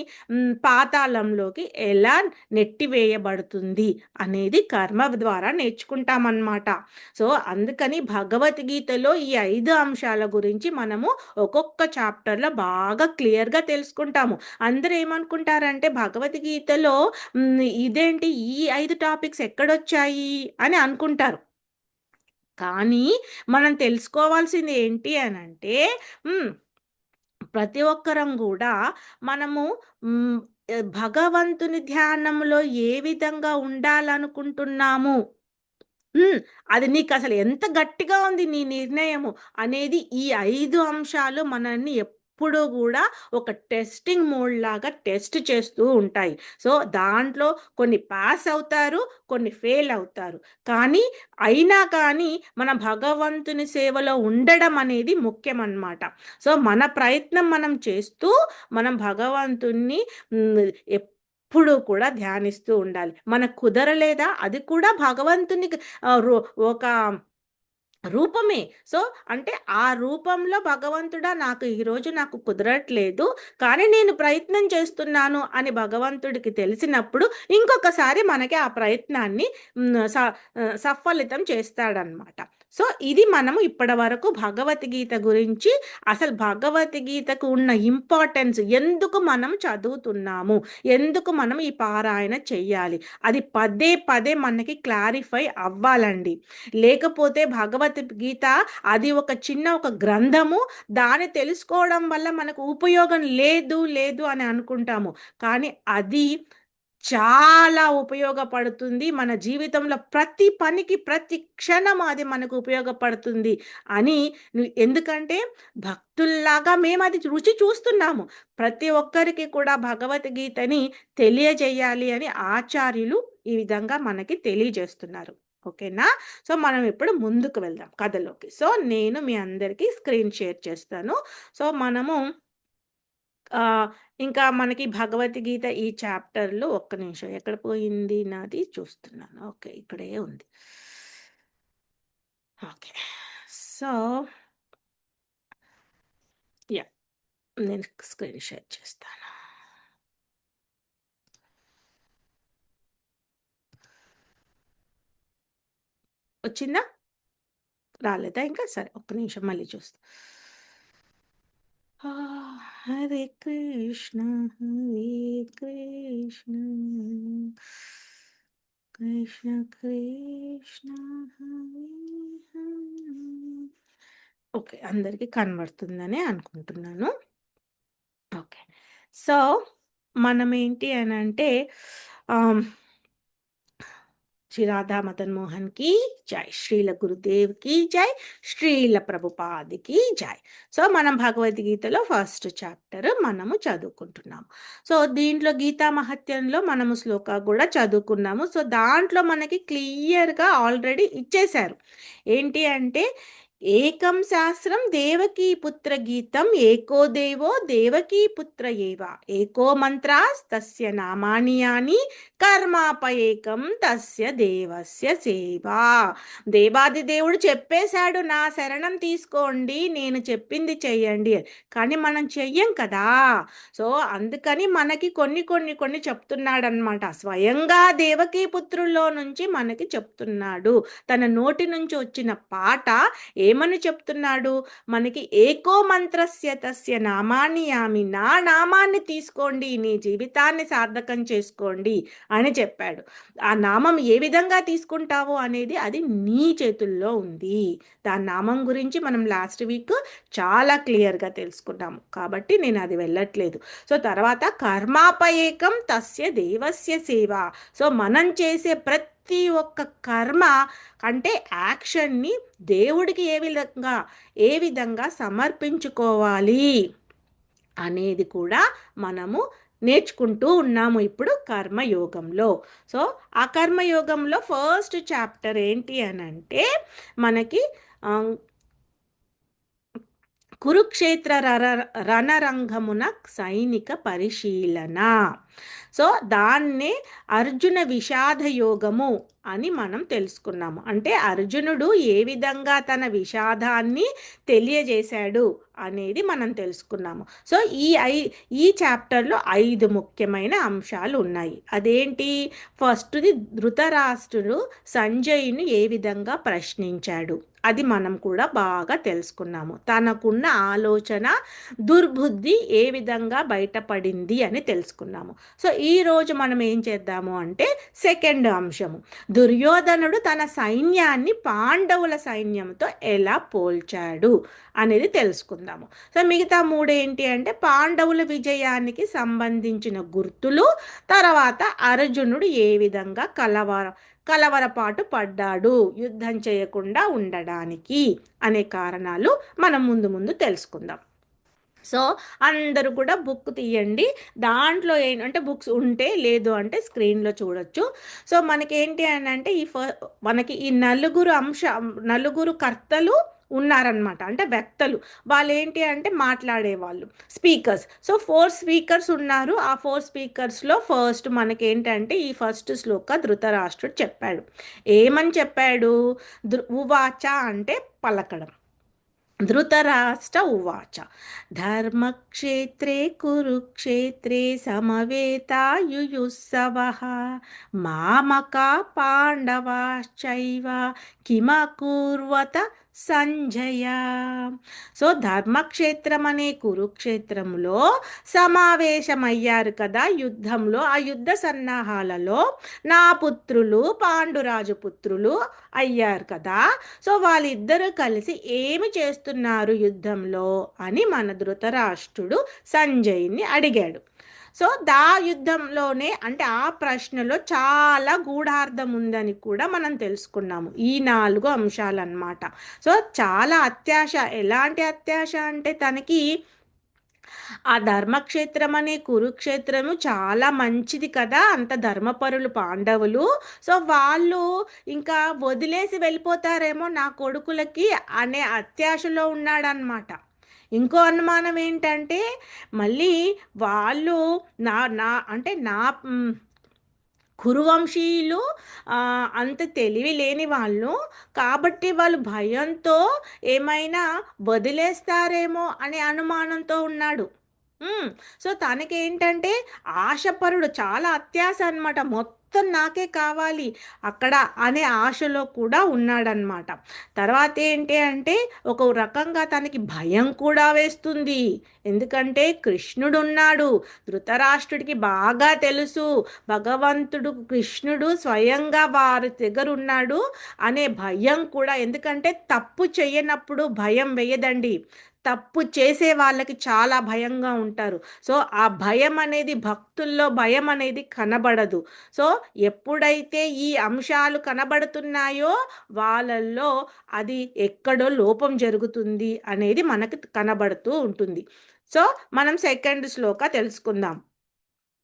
పాతాళంలోకి ఎలా నెట్టివేయబడుతుంది అనేది కర్మ ద్వారా నేర్చుకుంటామనమాట. సో, అందుకని భగవద్గీతలో ఈ 5 అంశాల గురించి మనము ఒక్కొక్క చాప్టర్‌లో బాగా క్లియర్‌గా తెలుసుకుంటాము. అందరూ ఏమనుకుంటారంటే భగవద్గీతలో ఇదేంటి ఈ 5 టాపిక్స్ ఎక్కడొచ్చాయి అని అనుకుంటారు. కానీ మనం తెలుసుకోవాల్సింది ఏంటి అనంటే హ్మ్. ప్రతి ఒక్కరం గూడా మనము హ్మ్. భగవంతుని ధ్యానంలో ఏ విధంగా ఉండాలనుకుంటున్నాము అది నీకసలు ఎంత గట్టిగా ఉంది నీ నిర్ణయము అనేది ఈ 5 అంశాలు మనల్ని ఎప్పుడూ గూడా ఒక టెస్టింగ్ మోడ్‌లాగా టెస్ట్ చేస్తూ ఉంటాయి. సో, దాంట్లో కొన్ని పాస్ అవుతారు, కొన్ని ఫెయిల్ అవుతారు. కానీ అయినా కానీ మన భగవంతుని సేవలో ఉండడం అనేది ముఖ్యమనమాట. సో, మన ప్రయత్నం మనం చేస్తూ మనం భగవంతుణ్ణి హ్మ్, ఎప్పుడూ కూడా ధ్యానిస్తూ ఉండాలి. మనకు కుదరలేదా అది కూడా భగవంతునికి ఆహ్, రొ ఒక రూపమే. సో, అంటే ఆ రూపంలో భగవంతుడా నాకు కుదరట్లేదు. కానీ నేను ప్రయత్నం చేస్తున్నాను అని భగవంతుడికి తెలిసినప్పుడు ఇంకొకసారి మనకి ఆ ప్రయత్నాన్ని సఫలితం చేస్తాడనమాట. సో, ఇది మనము ఇప్పటివరకు భగవద్గీత గురించి అసలు భగవద్గీతకు ఉన్న ఇంపార్టెన్స్ ఎందుకు మనం చదువుతున్నాము? ఎందుకు మనం ఈ పారాయణ చెయ్యాలి? అది పదే పదే మనకి క్లారిఫై అవ్వాలండి. లేకపోతే భగవద్గీత అది ఒక గ్రంథము. దాన్ని తెలుసుకోవడం వల్ల మనకు ఉపయోగం లేదు అని అనుకుంటాము. కానీ అది చాలా ఉపయోగపడుతుంది. మన జీవితంలో ప్రతి పనికి, ప్రతి క్షణం అది మనకు ఉపయోగపడుతుంది అని ఎందుకంటే భక్తుల్లాగా మేమది రుచి చూస్తున్నాము. ప్రతి ఒక్కరికి కూడా భగవద్గీతని తెలియజేయాలి అని ఆచార్యులు ఈ విధంగా మనకి తెలియజేస్తున్నారు. ఓకేనా? సో, మనం ఇప్పుడు ముందుకు వెళ్దాం కథలోకి. సో, నేను మీ అందరికీ స్క్రీన్ షేర్ చేస్తాను. సో, మనము ఆహ్, ఇంకా మనకి భగవద్గీత ఈ చాప్టర్‌లో ఒక్క నిమిషం ఎక్కడ పోయింది నాది చూస్తున్నాను. ఓకే. ఇక్కడే ఉంది. ఓకే. So, yeah! నేను స్క్రీన్ షేర్ చేస్తాను. వచ్చిందా? రాలేదా ఇంకా? సరే ఒక్క నిమిషం మళ్ళీ చూస్తా. హరే కృష్ణ హరే కృష్ణ కృష్ణ కృష్ణ హరే హరే ఓకే. అందరికి కనబడుతుందనే అనుకుంటున్నాను. ఓకే. సో, మనమేంటి అనంటే ఆహ్, శ్రీ రాధా మదన్ మోహన్‌కి జై. శ్రీల గురుదేవ్‌కి జై. శ్రీల ప్రభుపాదికి జై. సో, మనం భగవద్గీతలో ఫస్ట్ చాప్టర్ మనము చదువుకుంటున్నాము. సో, దీంట్లో గీతా మహత్యంలో మనము శ్లోక గూడా చదువుకున్నాము. సో, దాంట్లో మనకి క్లియర్‌గా ఆల్రెడీ ఇచ్చేశారు. ఏంటి అంటే ఏకం శాస్త్రం దేవకీపుత్ర గీతం ఏకో దేవో దేవకీపుత్ర ఏవ ఏకో మంత్రాస్తస్య నామాని యాని కర్మాపయేకం తస్య దేవస్య సేవా. దేవాది దేవుడు చెప్పేశాడు, నా శరణం తీసుకోండి, నేను చెప్పింది చెయ్యండి. కానీ మనం చెయ్యం కదా. సో అందుకని మనకి కొన్ని కొన్ని కొన్ని చెప్తున్నాడనమాట. స్వయంగా దేవకీపుత్రుల్లో నుంచి మనకి చెప్తున్నాడు. తన నోటి నుంచి వచ్చిన పాట ఏమని చెప్తున్నాడు మనకి? ఏకో మంత్రస్య తస్య నామాని యామి, నా నామాన్ని తీసుకోండి, నీ జీవితాన్ని సార్థకం చేసుకోండి అని చెప్పాడు. ఆ నామం ఏ విధంగా తీసుకుంటావో అనేది అది నీ చేతుల్లో ఉంది. దాని నామం గురించి మనం లాస్ట్ వీక్ చాలా క్లియర్గా తెలుసుకున్నాము, కాబట్టి నేను అది వెళ్ళట్లేదు. సో తర్వాత కర్మాపయేకం తస్య దేవస్య సేవ. సో మనం చేసే ప్రతి ఒక్క కర్మ అంటే యాక్షన్ని దేవుడికి ఏ విధంగా సమర్పించుకోవాలి అనేది కూడా మనము నేర్చుకుంటూ ఉన్నాము ఇప్పుడు కర్మయోగంలో. సో ఆ కర్మయోగంలో ఫస్ట్ చాప్టర్ ఏంటి అని అంటే మనకి కురుక్షేత్ర రణరంగమున సైనిక పరిశీలన. సో దాన్నే అర్జున విషాద యోగము అని మనం తెలుసుకున్నాము. అంటే అర్జునుడు ఏ విధంగా తన విషాదాన్ని తెలియజేశాడు అనేది మనం తెలుసుకున్నాము. సో ఈ చాప్టర్లో 5 ముఖ్యమైన అంశాలు ఉన్నాయి. అదేంటి? ఫస్ట్ది ధృతరాష్ట్రుడు సంజయ్ని ఏ విధంగా ప్రశ్నించాడు, అది మనం కూడా బాగా తెలుసుకున్నాము. తనకున్న ఆలోచన దుర్బుద్ధి ఏ విధంగా బయటపడింది అని తెలుసుకున్నాము. సో ఈరోజు మనం ఏం చేద్దాము అంటే సెకండ్ అంశము, దుర్యోధనుడు తన సైన్యాన్ని పాండవుల సైన్యంతో ఎలా పోల్చాడు అనేది తెలుసుకుందాము. సో మిగతా 3 ఏంటి అంటే పాండవుల విజయానికి సంబంధించిన గుర్తులు, తర్వాత అర్జునుడు ఏ విధంగా కలవరపాటు పడ్డాడు యుద్ధం చేయకుండా ఉండడానికి అనే కారణాలు మనం ముందు ముందు తెలుసుకుందాం. సో అందరూ కూడా బుక్ తీయండి. దాంట్లో ఏంటంటే బుక్స్ ఉంటే, లేదు అంటే స్క్రీన్లో చూడొచ్చు. సో మనకేంటి అని అంటే మనకి ఈ నలుగురు కర్తలు ఉన్నారనమాట, అంటే వ్యక్తులు. వాళ్ళు ఏంటి అంటే మాట్లాడేవాళ్ళు, స్పీకర్స్. సో 4 స్పీకర్స్ ఉన్నారు. ఆ 4 స్పీకర్స్లో ఫస్ట్ మనకేంటంటే ఈ ఫస్ట్ శ్లోక ధృతరాష్ట్రుడు చెప్పాడు. ఏమని చెప్పాడు? ఉవాచ అంటే పలకడం. ధృతరాష్ట్ర ఉవాచ ధర్మక్షేత్రే కురుక్షేత్రే సమవేతాయుయుత్సవః మామకా పాండవాశ్చైవ కిమకుర్వత సంజయ. సో ధర్మక్షేత్రం అనే కురుక్షేత్రంలో సమావేశమయ్యారు కదా యుద్ధంలో. ఆ యుద్ధ సన్నాహాలలో నా పుత్రులు పాండురాజు పుత్రులు అయ్యారు కదా. సో వాళ్ళిద్దరూ కలిసి ఏమి చేస్తున్నారు యుద్ధంలో అని మన ధృతరాష్ట్రుడు సంజయ్ని అడిగాడు. సో యుద్ధంలోనే అంటే ఆ ప్రశ్నలో చాలా గూఢార్థం ఉందని కూడా మనం తెలుసుకున్నాము. ఈ 4 అంశాలన్నమాట. సో చాలా అత్యాశ. ఎలాంటి అత్యాశ అంటే తనకి ఆ ధర్మక్షేత్రం అనే కురుక్షేత్రము చాలా మంచిది కదా, అంత ధర్మపరులు పాండవులు. సో వాళ్ళు ఇంకా వదిలేసి వెళ్ళిపోతారేమో నా కొడుకులకి అనే అత్యాశలో ఉన్నాడనమాట. ఇంకో అనుమానం ఏంటంటే మళ్ళీ వాళ్ళు నా నా అంటే నా కురువంశీయులు అంత తెలివి లేని వాళ్ళు కాబట్టి వాళ్ళు భయంతో ఏమైనా వదిలేస్తారేమో అనే అనుమానంతో ఉన్నాడు. సో తనకేంటంటే ఆశపరుడు, చాలా అత్యాశ అనమాట. మొత్తం నాకే కావాలి అక్కడ అనే ఆశలో కూడా ఉన్నాడనమాట. తర్వాత ఏంటి అంటే ఒక రకంగా తనకి భయం కూడా వేస్తుంది. ఎందుకంటే కృష్ణుడు ఉన్నాడు. ధృతరాష్ట్రుడికి బాగా తెలుసు భగవంతుడు కృష్ణుడు స్వయంగా వారి దగ్గర ఉన్నాడు అనే భయం కూడా. ఎందుకంటే తప్పు చేయనప్పుడు భయం వేయదండి, తప్పు చేసే వాళ్ళకి చాలా భయంగా ఉంటారు. సో ఆ భయం అనేది, భక్తుల్లో భయం అనేది కనబడదు. సో ఎప్పుడైతే ఈ అంశాలు కనబడుతున్నాయో వాళ్ళల్లో అది ఎక్కడో లోపం జరుగుతుంది అనేది మనకు కనబడుతూ ఉంటుంది. సో మనం సెకండ్ శ్లోక తెలుసుకుందాం.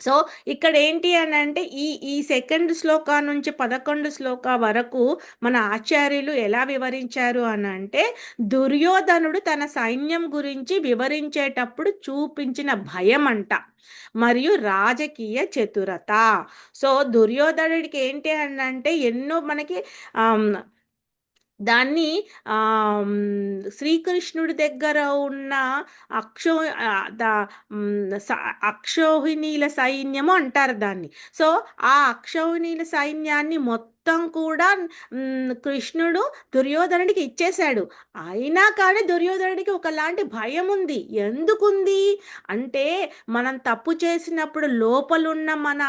సో ఇక్కడ ఏంటి అని అంటే ఈ సెకండ్ శ్లోక నుంచి 11 శ్లోక వరకు మన ఆచార్యులు ఎలా వివరించారు అని అంటే దుర్యోధనుడు తన సైన్యం గురించి వివరించేటప్పుడు చూపించిన భయం అంట, మరియు రాజకీయ చతురత. సో దుర్యోధనుడికి ఏంటి అని అంటే ఎన్నో మనకి ఆమ్, దాన్ని శ్రీకృష్ణుడి దగ్గర ఉన్న అక్షో ఆ, ద అక్షౌహిణీల సైన్యము అంటారు దాన్ని. సో ఆ అక్షౌహిణీల సైన్యాన్ని మొత్తం కూడా కృష్ణుడు దుర్యోధనుడికి ఇచ్చేశాడు. అయినా కానీ దుర్యోధనుడికి ఒకలాంటి భయం ఉంది. ఎందుకుంది అంటే మనం తప్పు చేసినప్పుడు లోపలున్న మన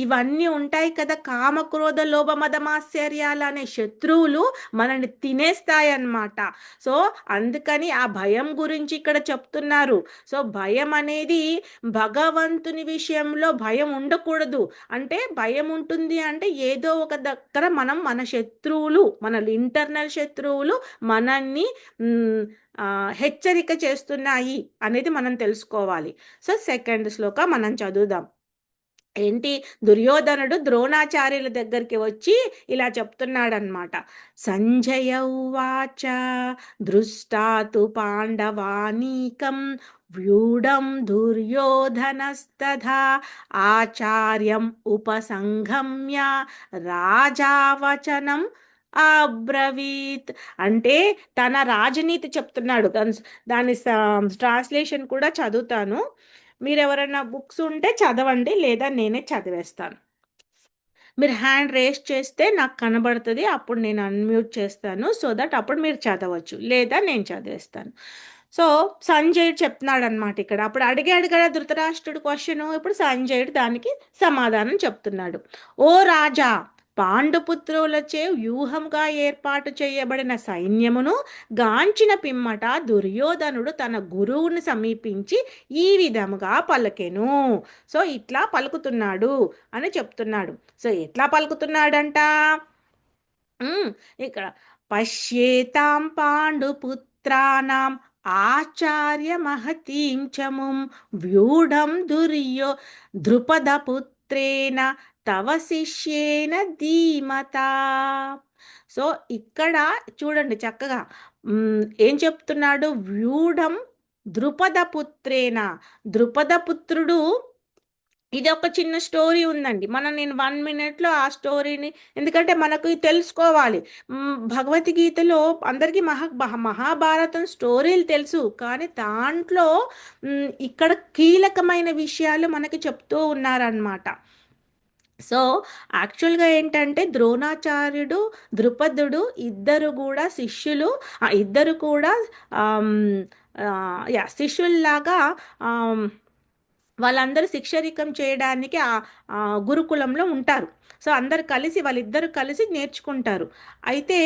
ఇవన్నీ ఉంటాయి కదా, కామక్రోధ లోభ మదమాశ్చర్యాలు అనే శత్రువులు మనల్ని తినేస్తాయన్నమాట. సో అందుకని ఆ భయం గురించి ఇక్కడ చెప్తున్నారు. సో భయం అనేది భగవంతుని విషయంలో భయం ఉండకూడదు. అంటే భయం ఉంటుంది అంటే ఏదో ఒక దగ్గర మన శత్రువులు, మన ఇంటర్నల్ శత్రువులు మనల్ని హెచ్చరిక చేస్తున్నాయి అనేది మనం తెలుసుకోవాలి. సో సెకండ్ శ్లోక మనం చదువుదాం. ఏంటి, దుర్యోధనుడు ద్రోణాచార్యుల దగ్గరికి వచ్చి ఇలా చెప్తున్నాడనమాట. సంజయ ఉవాచ దృష్టాతు పాండవానీకం వ్యూఢం దుర్యోధనస్తథా ఆచార్యం ఉపసంగమ్య రాజావచనం అబ్రవీత్. అంటే తన రాజనీతి చెప్తున్నాడు. దాని ట్రాన్స్లేషన్ కూడా చదువుతాను. మీరు ఎవరైనా బుక్స్ ఉంటే చదవండి, లేదా నేనే చదివేస్తాను. మీరు హ్యాండ్ రేస్ చేస్తే నాకు కనబడుతుంది, అప్పుడు నేను అన్మ్యూట్ చేస్తాను. సో దట్ అప్పుడు మీరు చదవచ్చు, లేదా నేను చదివేస్తాను. సో సంజయుడు చెప్తున్నాడు అనమాట ఇక్కడ. అప్పుడు అడిగాడు కదా ధృతరాష్ట్రుడు క్వశ్చన్, ఇప్పుడు సంజయుడు దానికి సమాధానం చెప్తున్నాడు. ఓ రాజా, పాండుపుత్రులచే వ్యూహంగా ఏర్పాటు చేయబడిన సైన్యమును గాంచిన పిమ్మట దుర్యోధనుడు తన గురువుని సమీపించి ఈ విధముగా పలికెను. సో ఇట్లా పలుకుతున్నాడు అని చెప్తున్నాడు. సో ఎట్లా పలుకుతున్నాడంట, ఇక్కడ పశ్యేతాం పాండుపుత్రానాం ఆచార్య మహతీం చముం వ్యూఢం ద్రుపదపుత్రేణ తవ శిష్యేన ధీమత. సో ఇక్కడ చూడండి చక్కగా ఏం చెప్తున్నాడు, వ్యూఢం ద్రుపదపుత్రేణ. ద్రుపదపుత్రుడు, ఇది ఒక చిన్న స్టోరీ ఉందండి. నేను 1 minute ఆ స్టోరీని, ఎందుకంటే మనకు తెలుసుకోవాలి. భగవద్గీతలో అందరికీ మహాభారతం స్టోరీలు తెలుసు, కానీ దాంట్లో ఇక్కడ కీలకమైన విషయాలు మనకి చెప్తూ ఉన్నారనమాట. సో యాక్చువల్గా ఏంటంటే ద్రోణాచార్యుడు, ద్రుపదుడు ఇద్దరు కూడా శిష్యులు. ఇద్దరు కూడా శిష్యుల్లాగా వాళ్ళందరూ శిక్షరికం చేయడానికి ఆ గురుకులంలో ఉంటారు. సో వాళ్ళిద్దరు కలిసి నేర్చుకుంటారు. అయితే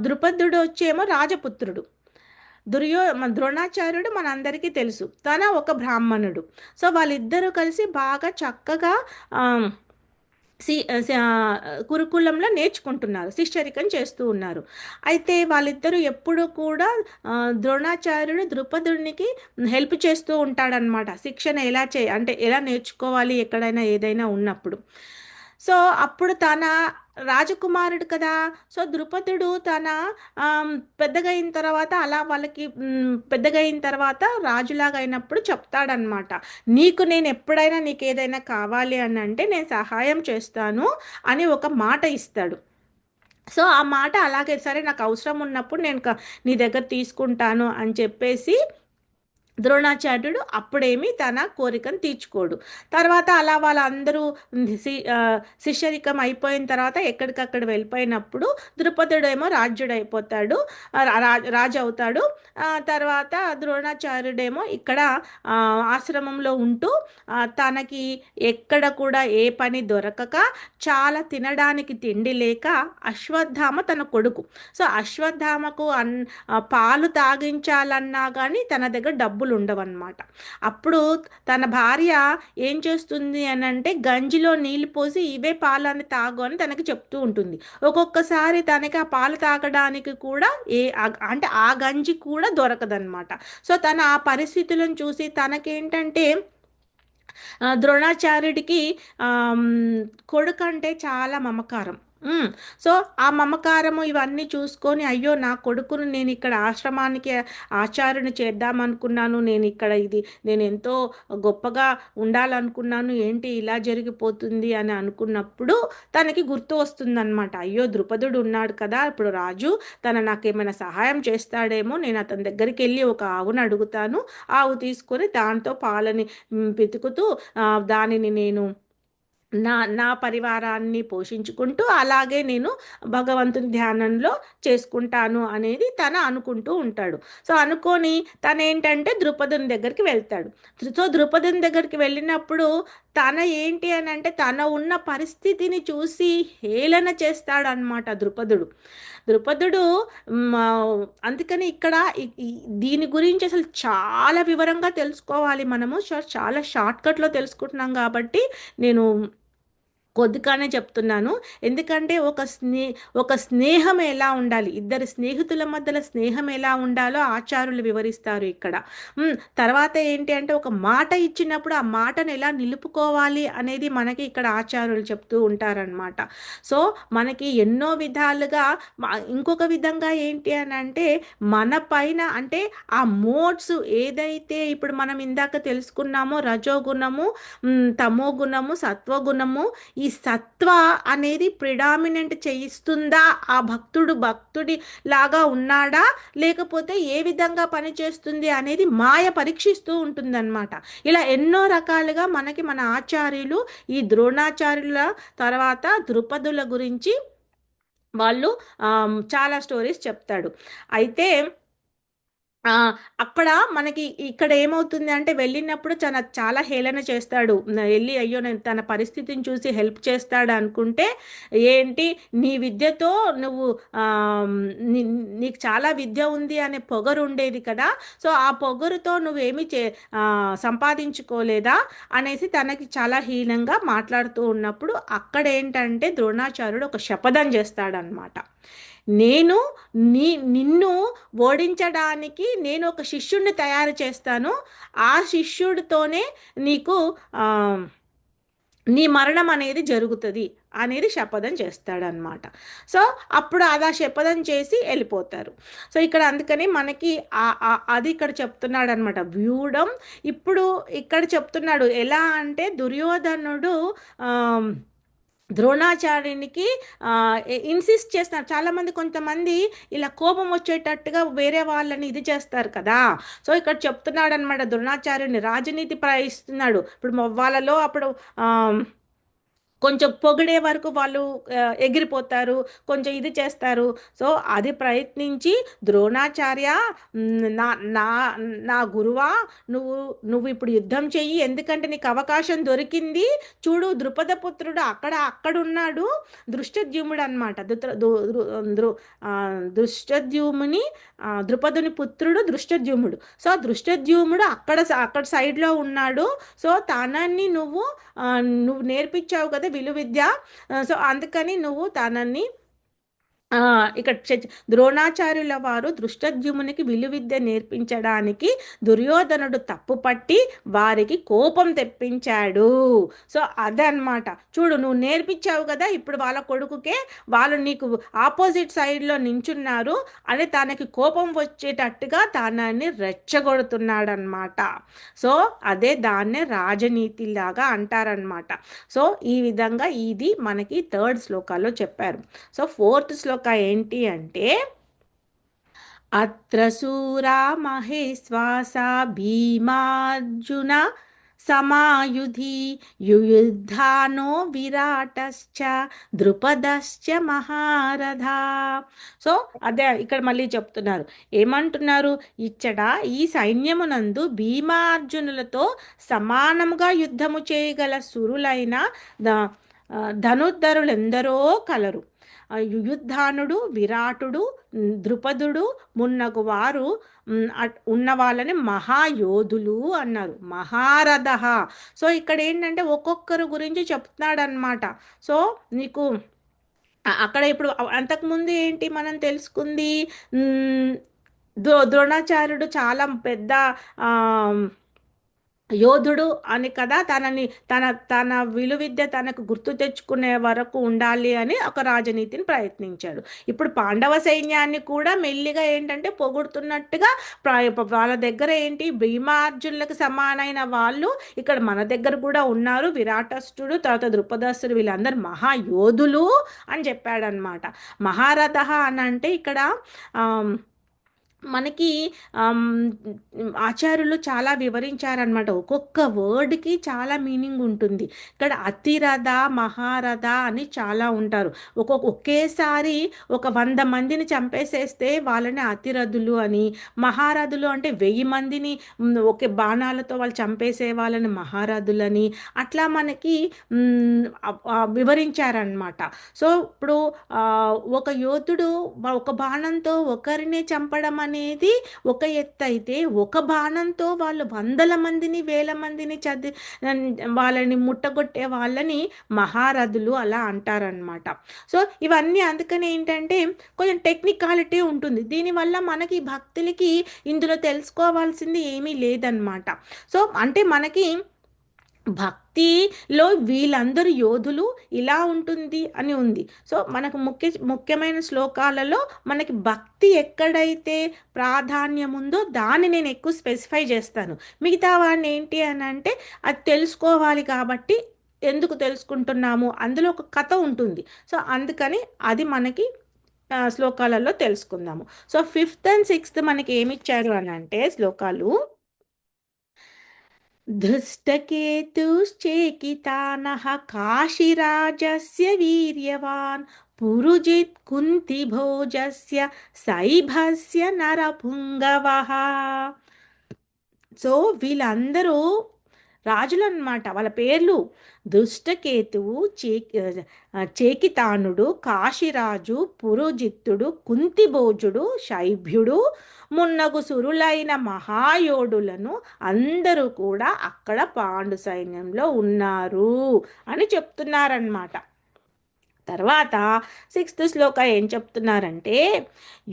ద్రుపదుడు వచ్చేమో రాజపుత్రుడు, ద్రోణాచార్యుడు మనందరికీ తెలుసు, తన ఒక బ్రాహ్మణుడు. సో వాళ్ళిద్దరూ కలిసి బాగా చక్కగా గురుకులంలో నేర్చుకుంటున్నారు, శిష్యరికం చేస్తూ ఉన్నారు. అయితే వాళ్ళిద్దరూ ఎప్పుడూ కూడా ద్రోణాచార్యుడు ద్రుపదునికి హెల్ప్ చేస్తూ ఉంటాడనమాట. శిక్షణ అంటే ఎలా నేర్చుకోవాలి ఎక్కడైనా ఏదైనా ఉన్నప్పుడు. సో అప్పుడు తన రాజకుమారుడు కదా, సో ద్రుపదుడు తన పెద్దగా అయిన తర్వాత అలా వాళ్ళకి పెద్దగా అయిన తర్వాత రాజులాగా అయినప్పుడు చెప్తాడనమాట, నేను ఎప్పుడైనా నీకు ఏదైనా కావాలి అని అంటే నేను సహాయం చేస్తాను అని ఒక మాట ఇస్తాడు. సో ఆ మాట అలాగే, సరే నాకు అవసరం ఉన్నప్పుడు నేను నీ దగ్గర తీసుకుంటాను అని చెప్పేసి ద్రోణాచార్యుడు అప్పుడేమి తన కోరికను తీర్చుకోడు. తర్వాత అలా వాళ్ళందరూ శిష్యరికం అయిపోయిన తర్వాత ఎక్కడికక్కడ వెళ్ళిపోయినప్పుడు ద్రుపదుడేమో రాజ్యుడైపోతాడు, రాజు అవుతాడు. తర్వాత ద్రోణాచార్యుడేమో ఇక్కడ ఆశ్రమంలో ఉంటూ తనకి ఎక్కడ కూడా ఏ పని దొరకక, చాలా తినడానికి తిండి లేక అశ్వత్థామ తన కొడుకు. సో అశ్వత్థామకు పాలు తాగించాలన్నా కానీ తన దగ్గర డబ్బులు ఉండవన్నమాట. అప్పుడు తన భార్య ఏం చేస్తుంది అని అంటే గంజిలో నీళ్ళు పోసి ఇవే పాలని తాగు అని తనకి చెప్తూ ఉంటుంది. ఒక్కొక్కసారి తనకి ఆ పాలు తాగడానికి కూడా అంటే ఆ గంజి కూడా దొరకదనమాట. సో తన ఆ పరిస్థితులను చూసి తనకేంటంటే ద్రోణాచార్యుడికి కొడుకంటే చాలా మమకారం. హ్మ్. సో, ఆ మమకారము ఇవన్నీ చూసుకొని, అయ్యో! నా కొడుకును నేనిక్కడ ఆశ్రమానికి ఆచార్యుని చేద్దామనుకున్నాను. నేనెంతో గొప్పగా ఉండాలనుకున్నాను. ఏంటి ఇలా జరిగిపోతుంది అని అనుకున్నప్పుడు తనకి గుర్తు వస్తుందనమాట. అయ్యో! ద్రుపదుడు ఉన్నాడు కదా! ఇప్పుడు రాజు నాకేమైనా సహాయం చేస్తాడేమో! నేను అతని దగ్గరికెళ్ళి ఒక ఆవును అడుగుతాను. ఆవు తీసుకొని దాంతో పాలని పితుకుతూ దానిని నేను నా పరివారాన్ని పోషించుకుంటూ అలాగే నేను భగవంతుని ధ్యానంలో చేసుకుంటాను అనేది అనుకుంటూ ఉంటాడు. సో అనుకొని తనేంటంటే ద్రుపదుని దగ్గరికి వెళ్తాడు. సో ద్రుపదుని దగ్గరికి వెళ్ళినప్పుడు ఏంటి అని అంటే ఉన్న పరిస్థితిని చూసి హేళన చేస్తాడనమాట ద్రుపదుడు. అందుకని ఇక్కడ దీని గురించి అసలు చాలా వివరంగా తెలుసుకోవాలి మనము. చాలా షార్ట్కట్లో తెలుసుకుంటున్నాం కాబట్టి నేను కొద్దిగానే చెప్తున్నాను. ఎందుకంటే ఒక స్నేహం ఎలా ఉండాలి, ఇద్దరు స్నేహితుల మధ్యలో స్నేహం ఎలా ఉండాలో ఆచార్యులు వివరిస్తారు ఇక్కడ. తర్వాత ఏంటి అంటే ఒక మాట ఇచ్చినప్పుడు ఆ మాటను ఎలా నిలుపుకోవాలి అనేది మనకి ఇక్కడ ఆచార్యులు చెప్తూ ఉంటారనమాట. సో మనకి ఎన్నో విధాలుగా ఇంకొక విధంగా ఏంటి అని అంటే మన పైన అంటే ఆ మోడ్స్ ఏదైతే ఇప్పుడు మనం ఇందాక తెలుసుకున్నామో రజోగుణము, తమో గుణము, సత్వగుణము, ఈ సత్వ అనేది ప్రిడామినెంట్ చేయిస్తుందా, ఆ భక్తుడి లాగా ఉన్నాడా, లేకపోతే ఏ విధంగా పనిచేస్తుంది అనేది మాయ పరీక్షిస్తూ ఉంటుందన్నమాట. ఇలా ఎన్నో రకాలుగా మనకి మన ఆచార్యులు ఈ ద్రోణాచార్యుల తర్వాత ద్రుపదుల గురించి వాళ్ళు చాలా స్టోరీస్ చెప్తాడు. అయితే ఆ! అక్కడ మనకి ఇక్కడ ఏమవుతుంది అంటే వెళ్ళినప్పుడు చాలా హేళన చేస్తాడు. ఎళ్లి అయ్యో! నేను తన పరిస్థితిని చూసి హెల్ప్ చేస్తాడు అనుకుంటే, ఏంటి నీ విద్యతో నువ్వు ఆహ్, నీ నీకు చాలా విద్య ఉంది అనే పొగరు ఉండేది కదా! సో, ఆ పొగరుతో నువ్వేమి సంపాదించుకోలేదా? అనేసి తనకి చాలా హీనంగా మాట్లాడుతూ ఉన్నప్పుడు అక్కడేంటంటే ద్రోణాచార్యుడు ఒక శపథం చేస్తాడనమాట. నేను నిన్ను ఓడించడానికి నేను ఒక శిష్యుడిని తయారు చేస్తాను. ఆ శిష్యుడితోనే నీకు నీ మరణం అనేది జరుగుతుంది అనేది శపథం చేస్తాడనమాట. సో అప్పుడు అలా శపథం చేసి వెళ్ళిపోతారు. సో ఇక్కడ అందుకని మనకి అది ఇక్కడ చెప్తున్నాడు అనమాట వ్యూఢం. ఇప్పుడు ఇక్కడ చెప్తున్నాడు ఎలా అంటే దుర్యోధనుడు ద్రోణాచార్యునికి ఇన్సిస్ట్ చేస్తున్నారు. చాలామంది కొంతమంది ఇలా కోపం వచ్చేటట్టుగా వేరే వాళ్ళని ఇది చేస్తారు కదా. సో ఇక్కడ చెప్తున్నాడు అనమాట ద్రోణాచార్యుని రాజనీతి ప్రయిస్తున్నాడు. ఇప్పుడు వాళ్ళలో అప్పుడు కొంచెం పొగిడే వరకు వాళ్ళు ఎగిరిపోతారు, కొంచెం ఇది చేస్తారు. సో అది ప్రయత్నించి ద్రోణాచార్య నా నా నా గురువా నువ్వు నువ్వు ఇప్పుడు యుద్ధం చెయ్యి, ఎందుకంటే నీకు అవకాశం దొరికింది. చూడు ద్రుపదపుత్రుడు అక్కడున్నాడు, దృష్టద్యుమ్నుడు అనమాట. దృష్టద్యుమ్ని ద్రుపదుని పుత్రుడు దృష్టద్యుమ్నుడు. సో దృష్టద్యుమ్నుడు అక్కడ సైడ్లో ఉన్నాడు. సో నువ్వు నేర్పించావు కదా విలువిద్య. సో అందుకని నువ్వు ఇక్కడ ద్రోణాచార్యుల వారు దృష్టద్యుమ్నునికి విలువిద్య నేర్పించడానికి దుర్యోధనుడు తప్పుపట్టి వారికి కోపం తెప్పించాడు. సో అదనమాట. చూడు నువ్వు నేర్పించావు కదా, ఇప్పుడు వాళ్ళ కొడుకుకే వాళ్ళు నీకు ఆపోజిట్ సైడ్లో నించున్నారు అని తనకి కోపం వచ్చేటట్టుగా తనని రెచ్చగొడుతున్నాడనమాట. సో దాన్నే రాజనీతిలాగా అంటారనమాట. సో ఈ విధంగా ఇది మనకి థర్డ్ శ్లోకాల్లో చెప్పారు. సో ఫోర్త్ శ్లోకం ఏంటి అంటే అత్ర శూరా మహేశ్వాసా భీమార్జున సమాయుధి యుయుద్ధానో విరాటశ్చ ద్రుపదశ్చ మహారథ. సో అదే ఇక్కడ మళ్ళీ చెప్తున్నారు. ఏమంటున్నారు ఇచ్చట ఈ సైన్యమునందు భీమార్జునులతో సమానముగా యుద్ధము చేయగల సురులైన ధనుర్ధరులెందరో కలరు. యుయుద్ధానుడు విరాటుడు ద్రుపదుడు మున్నగు వారు ఉన్న వాళ్ళని మహాయోధులు అన్నారు. మహారథ. సో ఇక్కడ ఏంటంటే ఒక్కొక్కరు గురించి చెప్తున్నాడనమాట. సో నీకు అక్కడ ఇప్పుడు అంతకుముందు ఏంటి మనం తెలుసుకుంది, ద్రోణాచార్యుడు చాలా పెద్ద యోధుడు అని కదా తనని తన తన విలువిద్య తనకు గుర్తు తెచ్చుకునే వరకు ఉండాలి అని ఒక రాజనీతిని ప్రయత్నించాడు. ఇప్పుడు పాండవ సైన్యాన్ని కూడా మెల్లిగా ఏంటంటే పొగుడుతున్నట్టుగా వాళ్ళ దగ్గర ఏంటి భీమార్జునులకు సమానమైన వాళ్ళు ఇక్కడ మన దగ్గర కూడా ఉన్నారు. విరాటస్తుడు తర్వాత ద్రుపదస్తుడు వీళ్ళందరూ మహాయోధులు అని చెప్పాడనమాట. మహారథ అని అంటే ఇక్కడ మనకి ఆమ్, ఆచార్యులు చాలా వివరించారనమాట. ఒక్కొక్క వర్డ్కి చాలా మీనింగ్ ఉంటుంది. ఇక్కడ అతిరథ మహారథ అని చాలా ఉంటారు. ఒకేసారి ఒక 100 మందిని చంపేసేస్తే వాళ్ళని అతిరథులు అని, మహారథులు అంటే 1000 మందిని ఒకే బాణాలతో వాళ్ళు చంపేసే వాళ్ళని మహారథులని అట్లా మనకి వివరించారనమాట. సో ఇప్పుడు ఒక యోధుడు ఒక బాణంతో ఒకరిని చంపడం అనేది ఒక ఎత్తు అయితే, ఒక బాణంతో వాళ్ళు 100 మందిని 1000 మందిని వాళ్ళని ముట్టగొట్టే వాళ్ళని మహారథులు అలా అంటారనమాట. సో ఇవన్నీ అందుకని ఏంటంటే కొంచెం టెక్నికాలిటీ ఉంటుంది. దీనివల్ల మనకి భక్తులకి ఇందులో తెలుసుకోవాల్సింది ఏమీ లేదనమాట. సో అంటే మనకి భక్తిలో వీళ్ళందరూ యోధులు ఇలా ఉంటుంది అని ఉంది. సో మనకు ముఖ్యమైన శ్లోకాలలో మనకి భక్తి ఎక్కడైతే ప్రాధాన్యం ఉందో దాన్ని నేను ఎక్కువ స్పెసిఫై చేస్తాను. మిగతా వాడిని ఏంటి అని అంటే అది తెలుసుకోవాలి కాబట్టి ఎందుకు తెలుసుకుంటున్నాము అందులో ఒక కథ ఉంటుంది. సో అందుకని అది మనకి శ్లోకాలలో తెలుసుకుందాము. సో 5th and 6th మనకి ఏమిచ్చారు అని అంటే శ్లోకాలు धृष्टकेतुश्चेकितानः काशीराजस्य वीर्यवान् पुरुजित् कुन्तिभोजस्य सैभस्य नरपुङ्गवः. సో వీళ్ళందరూ రాజులు అన్నమాట. వాళ్ళ పేర్లు దుష్టకేతువు, చేకితానుడు, కాశీరాజు, పురుజిత్తుడు, కుంతిభోజుడు, శైభ్యుడు మున్నగు సురులైన మహాయోధులను అందరూ కూడా అక్కడ పాండు సైన్యంలో ఉన్నారు అని చెప్తున్నారన్నమాట. తర్వాత 6th శ్లోక ఏం చెప్తున్నారంటే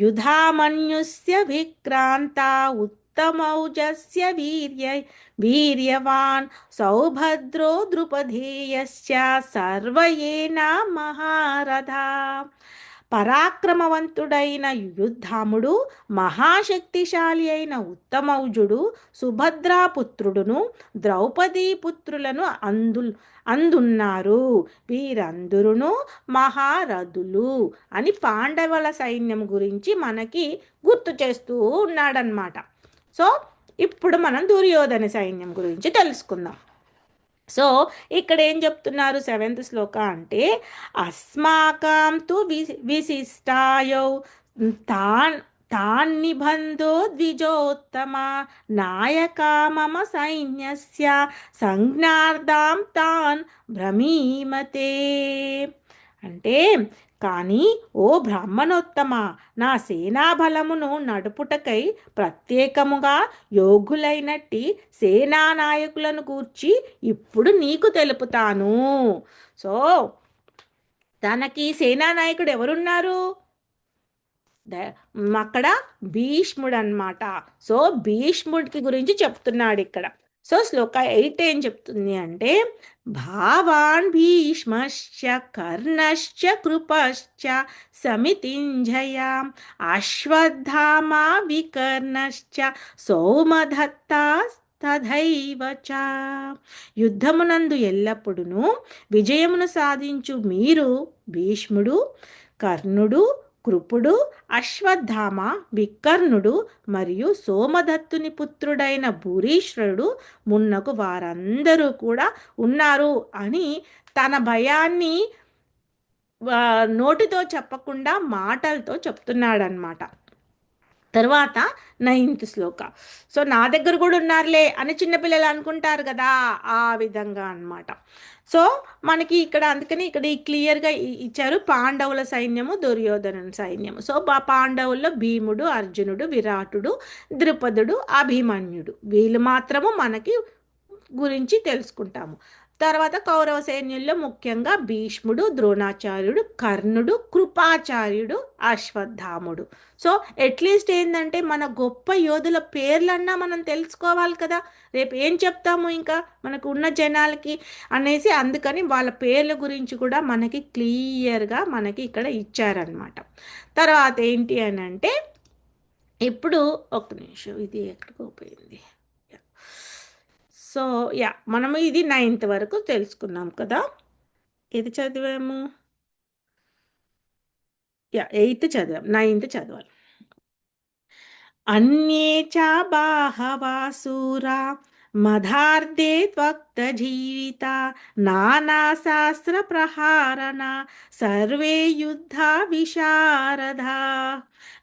యుధామన్యుస్య విక్రాంత ఉత్తమౌజస్య వీర్యవాన్ సౌభద్రో ద్రుపదేయశ్చ సర్వయేనా మహారథ. పరాక్రమవంతుడైన యుద్ధాముడు, మహాశక్తిశాలి అయిన ఉత్తమౌజుడు, సుభద్రాపుత్రుడును, ద్రౌపదీపుత్రులను అందున్నారు. వీరందరూ మహారథులు అని పాండవుల సైన్యం గురించి మనకి గుర్తు చేస్తూ ఉన్నాడనమాట. సో ఇప్పుడు మనం దుర్యోధన సైన్యం గురించి తెలుసుకుందాం. సో ఇక్కడ ఏం చెప్తున్నారు 7th శ్లోక అంటే అస్మాకం తు విశిష్టాయౌ తాన్ నిబంధో ద్విజోత్తమ నాయకా మమ సైన్యస్య సంజ్ఞార్థం తాన్ భ్రమీమతే. అంటే కానీ ఓ బ్రాహ్మణోత్తమ, నా సేనాబలమును నడుపుటకై ప్రత్యేకముగా యోగులైనట్టి సేనానాయకులను గూర్చి ఇప్పుడు నీకు తెలుపుతాను. సో తనకి సేనానాయకుడు ఎవరున్నారు? అక్కడ భీష్ముడు అన్నమాట. సో భీష్ముడికి గురించి చెప్తున్నాడు ఇక్కడ. సో శ్లోక 8 ఏం చెప్తుంది అంటే భావాన్ భీష్మశ్చ కర్ణశ్చ కృపశ్చ సమితింజయ అశ్వత్థామా వికర్ణశ్చ సోమదత్తా తథైవ చ. యుద్ధమునందు ఎల్లప్పుడూ విజయమును సాధించు మీరు భీష్ముడు, కర్ణుడు, కృపుడు, అశ్వత్థామ, వికర్ణుడు మరియు సోమదత్తుని పుత్రుడైన భూరీశ్వరుడు మున్నకు వారందరూ కూడా ఉన్నారు అని తన భయాన్ని నోటితో చెప్పకుండా మాటలతో చెప్తున్నాడనమాట. తర్వాత 9th శ్లోక. సో నా దగ్గర కూడా ఉన్నారులే అని చిన్నపిల్లలు అనుకుంటారు కదా, ఆ విధంగా అనమాట. సో మనకి ఇక్కడ అందుకని ఇక్కడ ఈ క్లియర్గా ఇచ్చారు పాండవుల సైన్యము, దుర్యోధన సైన్యము. సో పాండవుల్లో భీముడు, అర్జునుడు, విరాటుడు, ద్రుపదుడు, అభిమన్యుడు వీళ్ళు మాత్రము మనకి గురించి తెలుసుకుంటాము. తర్వాత కౌరవ సైన్యంలో ముఖ్యంగా భీష్ముడు, ద్రోణాచార్యుడు, కర్ణుడు, కృపాచార్యుడు, అశ్వత్థాముడు. సో అట్లీస్ట్ ఏంటంటే మన గొప్ప యోధుల పేర్లన్నా మనం తెలుసుకోవాలి కదా. రేపు ఏం చెప్తాము ఇంకా మనకు ఉన్న జనాలకి అనేసి, అందుకని వాళ్ళ పేర్ల గురించి కూడా మనకి క్లియర్గా మనకి ఇక్కడ ఇచ్చారనమాట. తర్వాత ఏంటి అని అంటే, ఇప్పుడు ఒక్క నిమిషం, ఇది ఎక్కడికి పోయింది. సో మనము ఇది 9th వరకు తెలుసుకున్నాం కదా. ఇది చదివాము. 8th చదివాం, 9th చదవాలి. అన్యే చ బాహవాసూరా మదార్ధే త్వక్త జీవిత నానాశాస్త్ర ప్రహారణ సర్వే యుద్ధ విశారద.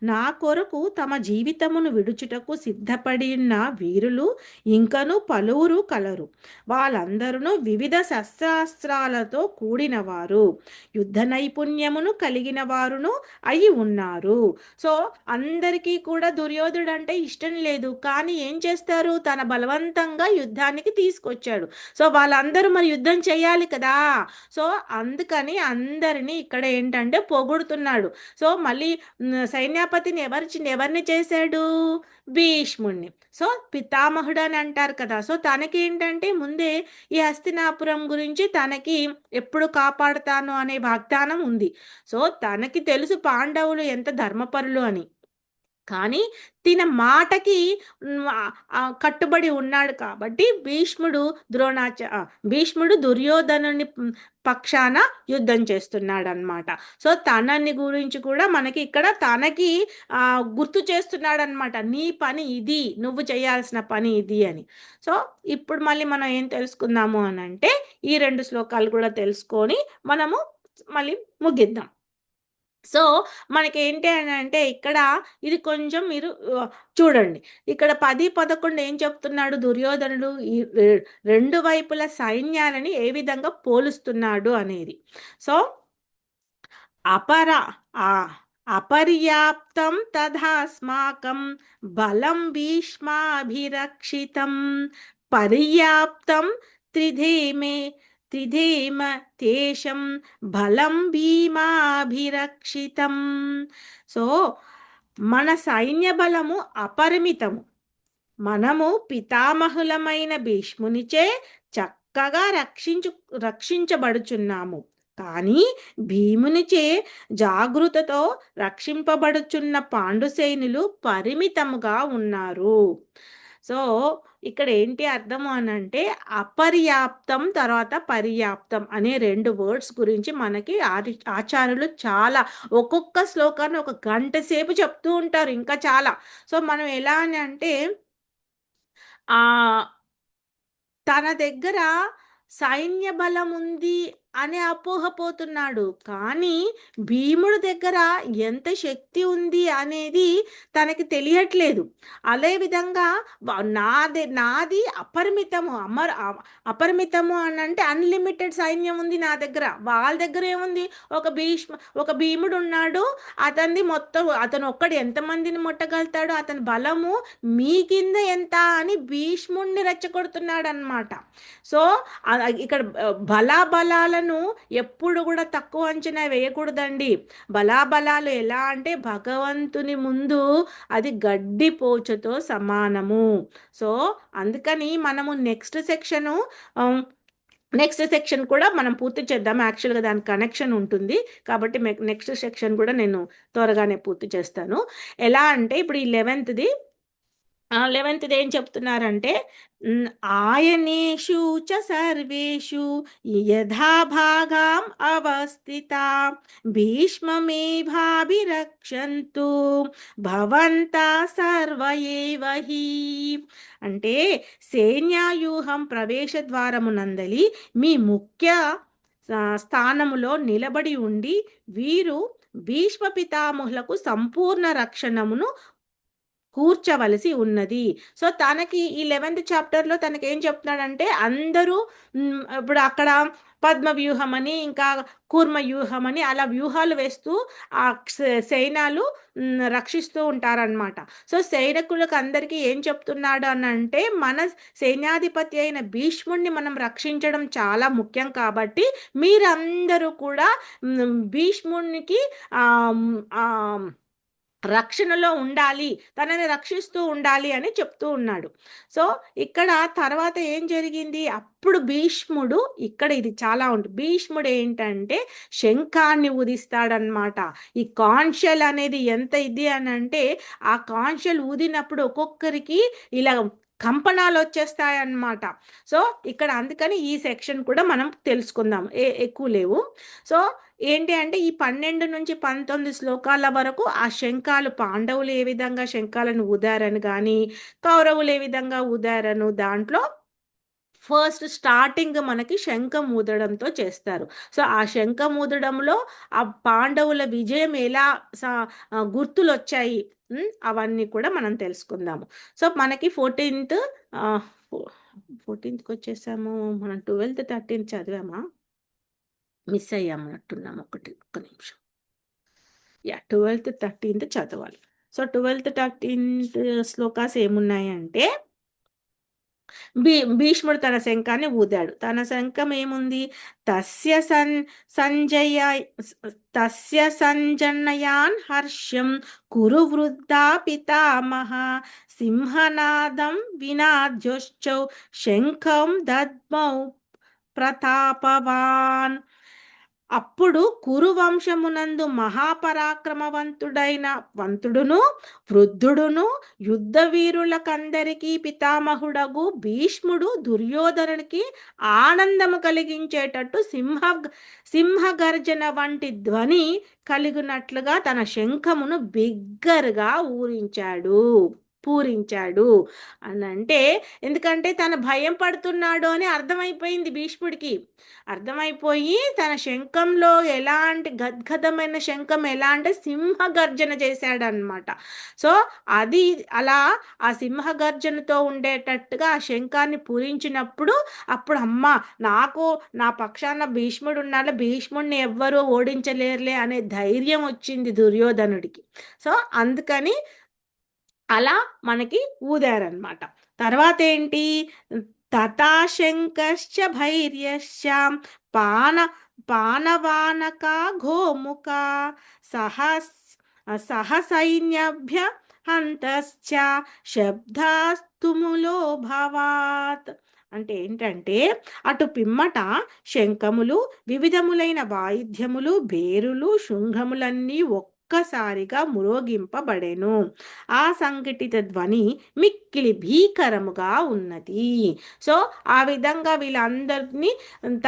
నా కొరకు తమ జీవితమును విడుచుటకు సిద్ధపడిన వీరులు ఇంకను పలువురు కలరు. వాళ్ళందరూ వివిధ శస్త్రాస్త్రాలతో కూడినవారు, యుద్ధ నైపుణ్యమును కలిగిన వారును అయి ఉన్నారు. సో అందరికీ కూడా దుర్యోధుడు అంటే ఇష్టం లేదు, కానీ ఏం చేస్తారు, తన బలవంతంగా యుద్ధానికి తీసుకొచ్చాడు. సో వాళ్ళందరూ మరి యుద్ధం చేయాలి కదా. సో అందుకని అందరినీ ఇక్కడ ఏంటంటే పొగుడుతున్నాడు. సో మళ్ళీ సైన్యాపతిని ఎవరిని చేశాడు, భీష్ముణ్ణి. సో పితామహుడు అని అంటారు కదా. సో తనకి ఏంటంటే ముందే ఈ హస్తినాపురం గురించి తనకి ఎప్పుడు కాపాడుతాను అనే వాగ్దానం ఉంది. సో తనకి తెలుసు పాండవులు ఎంత ధర్మపరులు అని, కానీ తిన మాటకి కట్టుబడి ఉన్నాడు కాబట్టి భీష్ముడు దుర్యోధనుని పక్షాన యుద్ధం చేస్తున్నాడు అనమాట. సో తనని గురించి కూడా మనకి ఇక్కడ తనకి గుర్తు చేస్తున్నాడు అనమాట, నీ పని ఇది, నువ్వు చేయాల్సిన పని ఇది అని. సో ఇప్పుడు మళ్ళీ మనం ఏం తెలుసుకుందాము అని అంటే, ఈ 2 శ్లోకాలు కూడా తెలుసుకొని మనము మళ్ళీ ముగిద్దాం. సో మనకేంటి అని అంటే, ఇక్కడ ఇది కొంచెం మీరు చూడండి. ఇక్కడ 10, 11 ఏం చెప్తున్నాడు దుర్యోధనుడు, ఈ రెండు వైపుల సైన్యాలని ఏ విధంగా పోలుస్తున్నాడు అనేది. సో అపర అపర్యాప్తం తదాస్మాకం బలం భీష్మాభిరక్షితం పర్యాప్తం త్రిధేమే త్రిధేమ తేషం బలం భీమాభిరక్షితం. సో మన సైన్య బలము అపరిమితము, మనము పితామహులమైన భీష్మునిచే చక్కగా రక్షించబడుచున్నాము, కానీ భీమునిచే జాగృతతో రక్షింపబడుచున్న పాండుసేనులు పరిమితముగా ఉన్నారు. సో ఇక్కడ ఏంటి అర్థము అని అంటే, అపర్యాప్తం తర్వాత పర్యాప్తం అనే 2 వర్డ్స్ గురించి మనకి ఆచార్యులు చాలా, ఒక్కొక్క శ్లోకాన్ని 1 గంట సేపు చెప్తూ ఉంటారు, ఇంకా చాలా. సో మనం ఎలా అని అంటే, తన దగ్గర సైన్య బలం ఉంది అని అపోహపోతున్నాడు, కానీ భీముడి దగ్గర ఎంత శక్తి ఉంది అనేది తనకి తెలియట్లేదు. అదేవిధంగా నాది అపరిమితము, అపరిమితము అని అంటే అన్లిమిటెడ్ సైన్యం ఉంది నా దగ్గర. వాళ్ళ దగ్గర ఏముంది, ఒక భీముడు ఉన్నాడు, అతను ఒక్కడు ఎంతమందిని ముట్టగలుగుతాడు, అతని బలము మీ కింద ఎంత అని భీష్ముడిని రెచ్చగొడుతున్నాడు అనమాట. సో ఇక్కడ బలాలను ఎప్పుడు కూడా తక్కువ అంచనా వేయకూడదండి. బలాలు ఎలా అంటే భగవంతుని ముందు అది గడ్డి పోచతో సమానము. సో అందుకని మనము నెక్స్ట్ సెక్షన్ కూడా మనం పూర్తి చేద్దాం. యాక్చువల్గా దానికి కనెక్షన్ ఉంటుంది కాబట్టి నెక్స్ట్ సెక్షన్ కూడా నేను త్వరగానే పూర్తి చేస్తాను. ఎలా అంటే ఇప్పుడు ఈ 11th ఏం చెప్తున్నారంటే, ఆయనేషు చ సర్వేషు యథాభాగాం అవస్థిత భీష్మమేవాభిరక్షन्तు భవంతా సర్వ ఏవ హి. అంటే సేన్యాయూహం ప్రవేశ ద్వారమునందలి మీ ముఖ్య స్థానములో నిలబడి ఉండి వీరు భీష్మ పితామహులకు సంపూర్ణ రక్షణమును కూర్చవలసి ఉన్నది. సో, తనకి ఈ 11th చాప్టర్‌లో తనకేం చెప్తున్నాడంటే అందరూ ఇప్పుడు అక్కడ పద్మ వ్యూహమని, ఇంకా కూర్మ వ్యూహమని అలా వ్యూహాలు వేస్తూ ఆ సైన్యాలు రక్షిస్తూ ఉంటారనమాట. సో, సైనికులకు అందరికీ ఏం చెప్తున్నాడు అనంటే, మన సైన్యాధిపతి అయిన భీష్ముడిని మనం రక్షించడం చాలా ముఖ్యం కాబట్టి, మీరందరూ కూడా భీష్మునికి ఆహ్, ఆహ్, రక్షణలో ఉండాలి, తనని రక్షిస్తూ ఉండాలి అని చెప్తూ ఉన్నాడు. సో, ఇక్కడ తర్వాత ఏం జరిగింది? అప్పుడు భీష్ముడు ఇక్కడ ఇది చాలా ఉంటుంది. భీష్ముడు ఏంటంటే శంఖాన్ని ఊదిస్తాడనమాట. ఈ కాన్షల్ అనేది ఎంత ఇది అనంటే, ఆ కాన్షల్ ఊదినప్పుడు ఒక్కొక్కరికి ఇలా కంపనాలు వచ్చేస్తాయన్నమాట. సో, ఇక్కడ అందుకని ఈ సెక్షన్ కూడా మనం తెలుసుకుందాం. ఎక్కువ లేవు. సో, ఏంటి అంటే ఈ 12-19 శ్లోకాల వరకు ఆ శంఖాలు పాండవులు ఏ విధంగా శంఖాలను ఊదారని కానీ, కౌరవులు ఏ విధంగా ఊదారను దాంట్లో ఫస్ట్ స్టార్టింగ్ మనకి శంఖం ఊదడంతో చేస్తారు. సో, ఆ శంఖం ఊదడంలో ఆ పాండవుల విజయం ఎలా గుర్తులొచ్చాయి. అవన్నీ కూడా మనం తెలుసుకుందాము. సో, మనకి 14థ్ ఆహ్, ఫో 14థ్‌కొచ్చేసాము. మనం 12థ్, 13థ్ చదివామా? మిస్ అయ్యామన్నట్టున్నాం ఒకటి. ఒక్క నిమిషం. యాహ్! 12థ్, 13థ్ చదవాలి. సో, 12థ్, 13థ్ శ్లోకాస్ ఏమున్నాయంటే భీష్ముడు తన శంఖాన్ని ఊదాడు. తన శంఖం ఏముంది? తస్య సంజయ తస్య సంజనయాన్ హర్షం కురు వృద్ధా పితామహ సింహనాదం వినాద్యోశ్చౌ శంఖం దద్మౌ ప్రతాపవాన్. అప్పుడు కురువంశమునందు మహాపరాక్రమవంతుడైన వంతుడును వృద్ధుడును యుద్ధ వీరులకందరికీ పితామహుడగు భీష్ముడు దుర్యోధనునికి ఆనందము కలిగించేటట్టు సింహగర్జన వంటి ధ్వని కలిగినట్లుగా తన శంఖమును బిగ్గరగా పూరించాడు అని అంటే, ఎందుకంటే తన భయం పడుతున్నాడు అని అర్థమైపోయింది భీష్ముడికి. అర్థమైపోయి తన శంఖంలో ఎలాంటి గద్గదమైన శంఖం ఎలా అంటే సింహగర్జన చేశాడనమాట. సో, అది అలా ఆ సింహగర్జనతో ఉండేటట్టుగా ఆ శంఖాన్ని పూరించినప్పుడు అప్పుడు అమ్మ నాకు నా పక్షాన భీష్ముడు ఉన్నాడు, భీష్ముడిని ఎవ్వరూ ఓడించలేరులే అనే ధైర్యం వచ్చింది దుర్యోధనుడికి. సో, అందుకని అలా మనకి ఊదారనమాట. తర్వాత ఏంటి? తథాశంకశ్చ భైర్యశ్చ పాన పానవానకా ఘోముఖ సహసైన్యభ్య హంతశ్చ శబ్దాస్తుములో భవాత్. అంటే ఏంటంటే అటు పిమ్మట శంఖములు వివిధములైన వాయిద్యములు బేరులు శృంగములన్నీ ఒక్కసారిగా మురోగింపబడెను. ఆ సంఘటిత ధ్వని మిక్కిలి భీకరముగా ఉన్నది. సో, ఆ విధంగా వీళ్ళందరినీ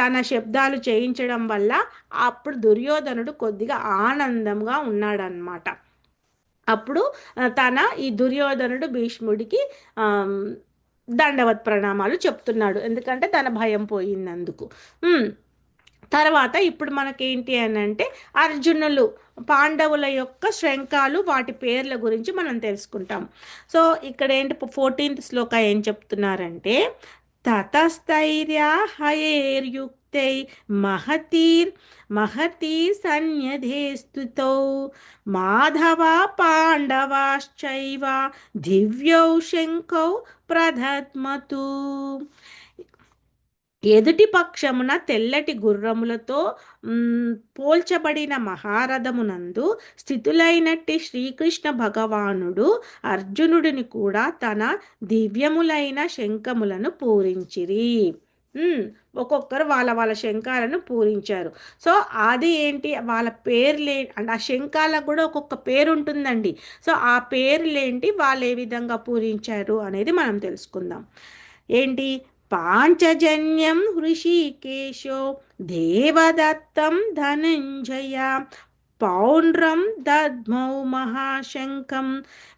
తన శబ్దాలు చేయించడం వల్ల అప్పుడు దుర్యోధనుడు కొద్దిగా ఆనందంగా ఉన్నాడనమాట. అప్పుడు ఈ దుర్యోధనుడు భీష్ముడికి దండవత్ ప్రణామాలు చెప్తున్నాడు. ఎందుకంటే తన భయం పోయినందుకు. తర్వాత ఇప్పుడు మనకేంటి అని అంటే అర్జునులు పాండవుల యొక్క శంఖాలు వాటి పేర్ల గురించి మనం తెలుసుకుంటాం. సో, ఇక్కడ ఏంటి 14th శ్లోక ఏం చెప్తున్నారంటే తతస్థైర్య హయేర్యుక్తై మహతీ సన్యధే స్థుతౌ మాధవ పాండవాశ్చైవ దివ్యౌ శంఖౌ ప్రదద్మతు. ఎదుటి పక్షమున తెల్లటి గుర్రములతో పోల్చబడిన మహారథమునందు స్థితులైనట్టి శ్రీకృష్ణ భగవానుడు అర్జునుడిని కూడా తన దివ్యములైన శంఖములను పూరించిరి. ఒక్కొక్కరు వాళ్ళ వాళ్ళ శంఖాలను పూరించారు. సో, అది ఏంటి వాళ్ళ పేర్లే అంటే ఆ శంఖాలకు కూడా ఒక్కొక్క పేరు ఉంటుందండి. సో, ఆ పేర్లేంటి వాళ్ళు ఏ విధంగా పూరించారు అనేది మనం తెలుసుకుందాం. ఏంటి? పాంచజన్యం హృషికేశో దేవదత్తం ధనంజయ పౌండ్రం దద్మౌ మహాశంఖం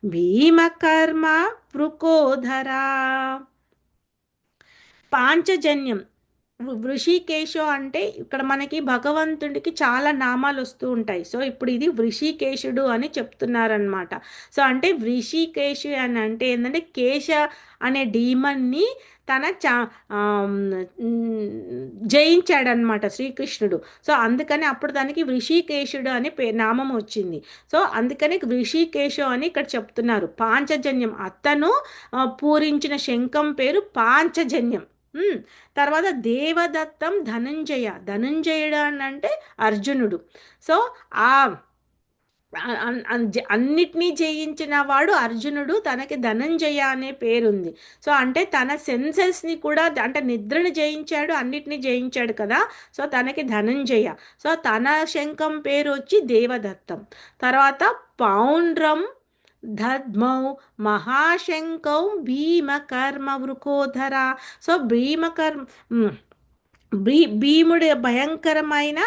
భీమకర్మ వృకోధరా. పాంచజన్యం వృషికేశో అంటే ఇక్కడ మనకి భగవంతుడికి చాలా నామాలు వస్తూ ఉంటాయి. సో ఇప్పుడు ఇది వృషికేశుడు అని చెప్తున్నారనమాట. సో అంటే వృషికేశు అని అంటే ఏంటంటే కేశ అనే డీమన్ని తన ఆమ్, జయించాడనమాట శ్రీకృష్ణుడు. సో అందుకని అప్పుడు దానికి వృషికేశుడు అని నామం వచ్చింది. సో అందుకని వృషికేశు అని ఇక్కడ చెప్తున్నారు. పాంచజన్యం అతను పూరించిన శంఖం పేరు పాంచజన్యం. ఉమ్, తర్వాత దేవదత్తం ధనంజయ. ధనంజయుడు అని అంటే అర్జునుడు. సో ఆ అన్నిటినీ జయించిన వాడు అర్జునుడు. తనకి ధనంజయ అనే పేరుంది. సో అంటే తన సెన్సెస్ని కూడా అంటే నిద్రను జయించాడు, అన్నిటినీ జయించాడు కదా. సో తనకి ధనంజయ. సో తన శంఖం పేరు వచ్చి దేవదత్తం. తర్వాత పౌండ్రం దద్మౌ మహాశంకౌ భీమకర్మ వృకోధర. సో భీమకర్మ భీముడి భయంకరమైన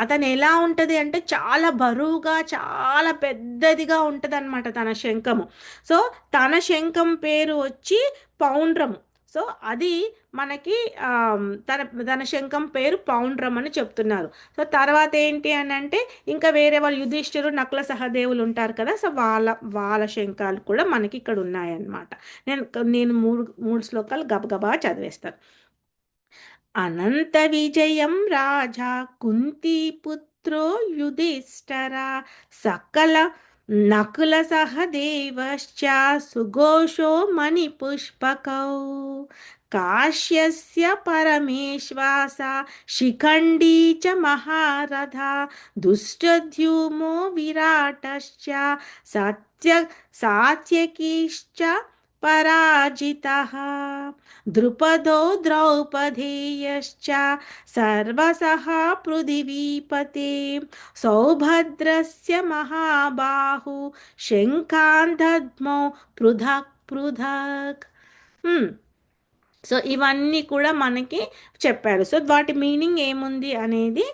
అతను ఎలా ఉంటుంది అంటే చాలా బరువుగా చాలా పెద్దదిగా ఉంటుంది అనమాట తన శంఖము. సో తన శంఖం పేరు వచ్చి పౌండ్రము. సో అది మనకి తన తన శంఖం పేరు పౌండ్రం అని చెప్తున్నారు. సో తర్వాత ఏంటి అని అంటే ఇంకా వేరే వాళ్ళు యుధిష్ఠిరు నకుల సహదేవులు ఉంటారు కదా. సో వాళ్ళ శంఖాలు కూడా మనకి ఇక్కడ ఉన్నాయన్నమాట. నేను నేను మూడు మూడు శ్లోకాలు గబగబా చదివేస్తాను. అనంత విజయం రాజా కుంతీపుత్రో యుధిష్ఠరా సకల నకుల సహదేవశ్చ సుఘోషో మణిపుష్పకౌ కాశ్యస్య పరమేశ్వాస శిఖండీ చ మహారథ దుష్టద్యుమో విరాటశ్చ సత్య సాత్యకీశ్చ పరాజితః ద్రుపదో ద్రౌపదేయశ్చ సర్వసః పృథివీపతే సౌభద్రస్య మహాబాహు శంఖాన్ దద్మౌ పృథక్ పృథక్. సో ఇవన్నీ కూడా మనకి చెప్పారు. సో వాటి మీనింగ్ ఏముంది అనేది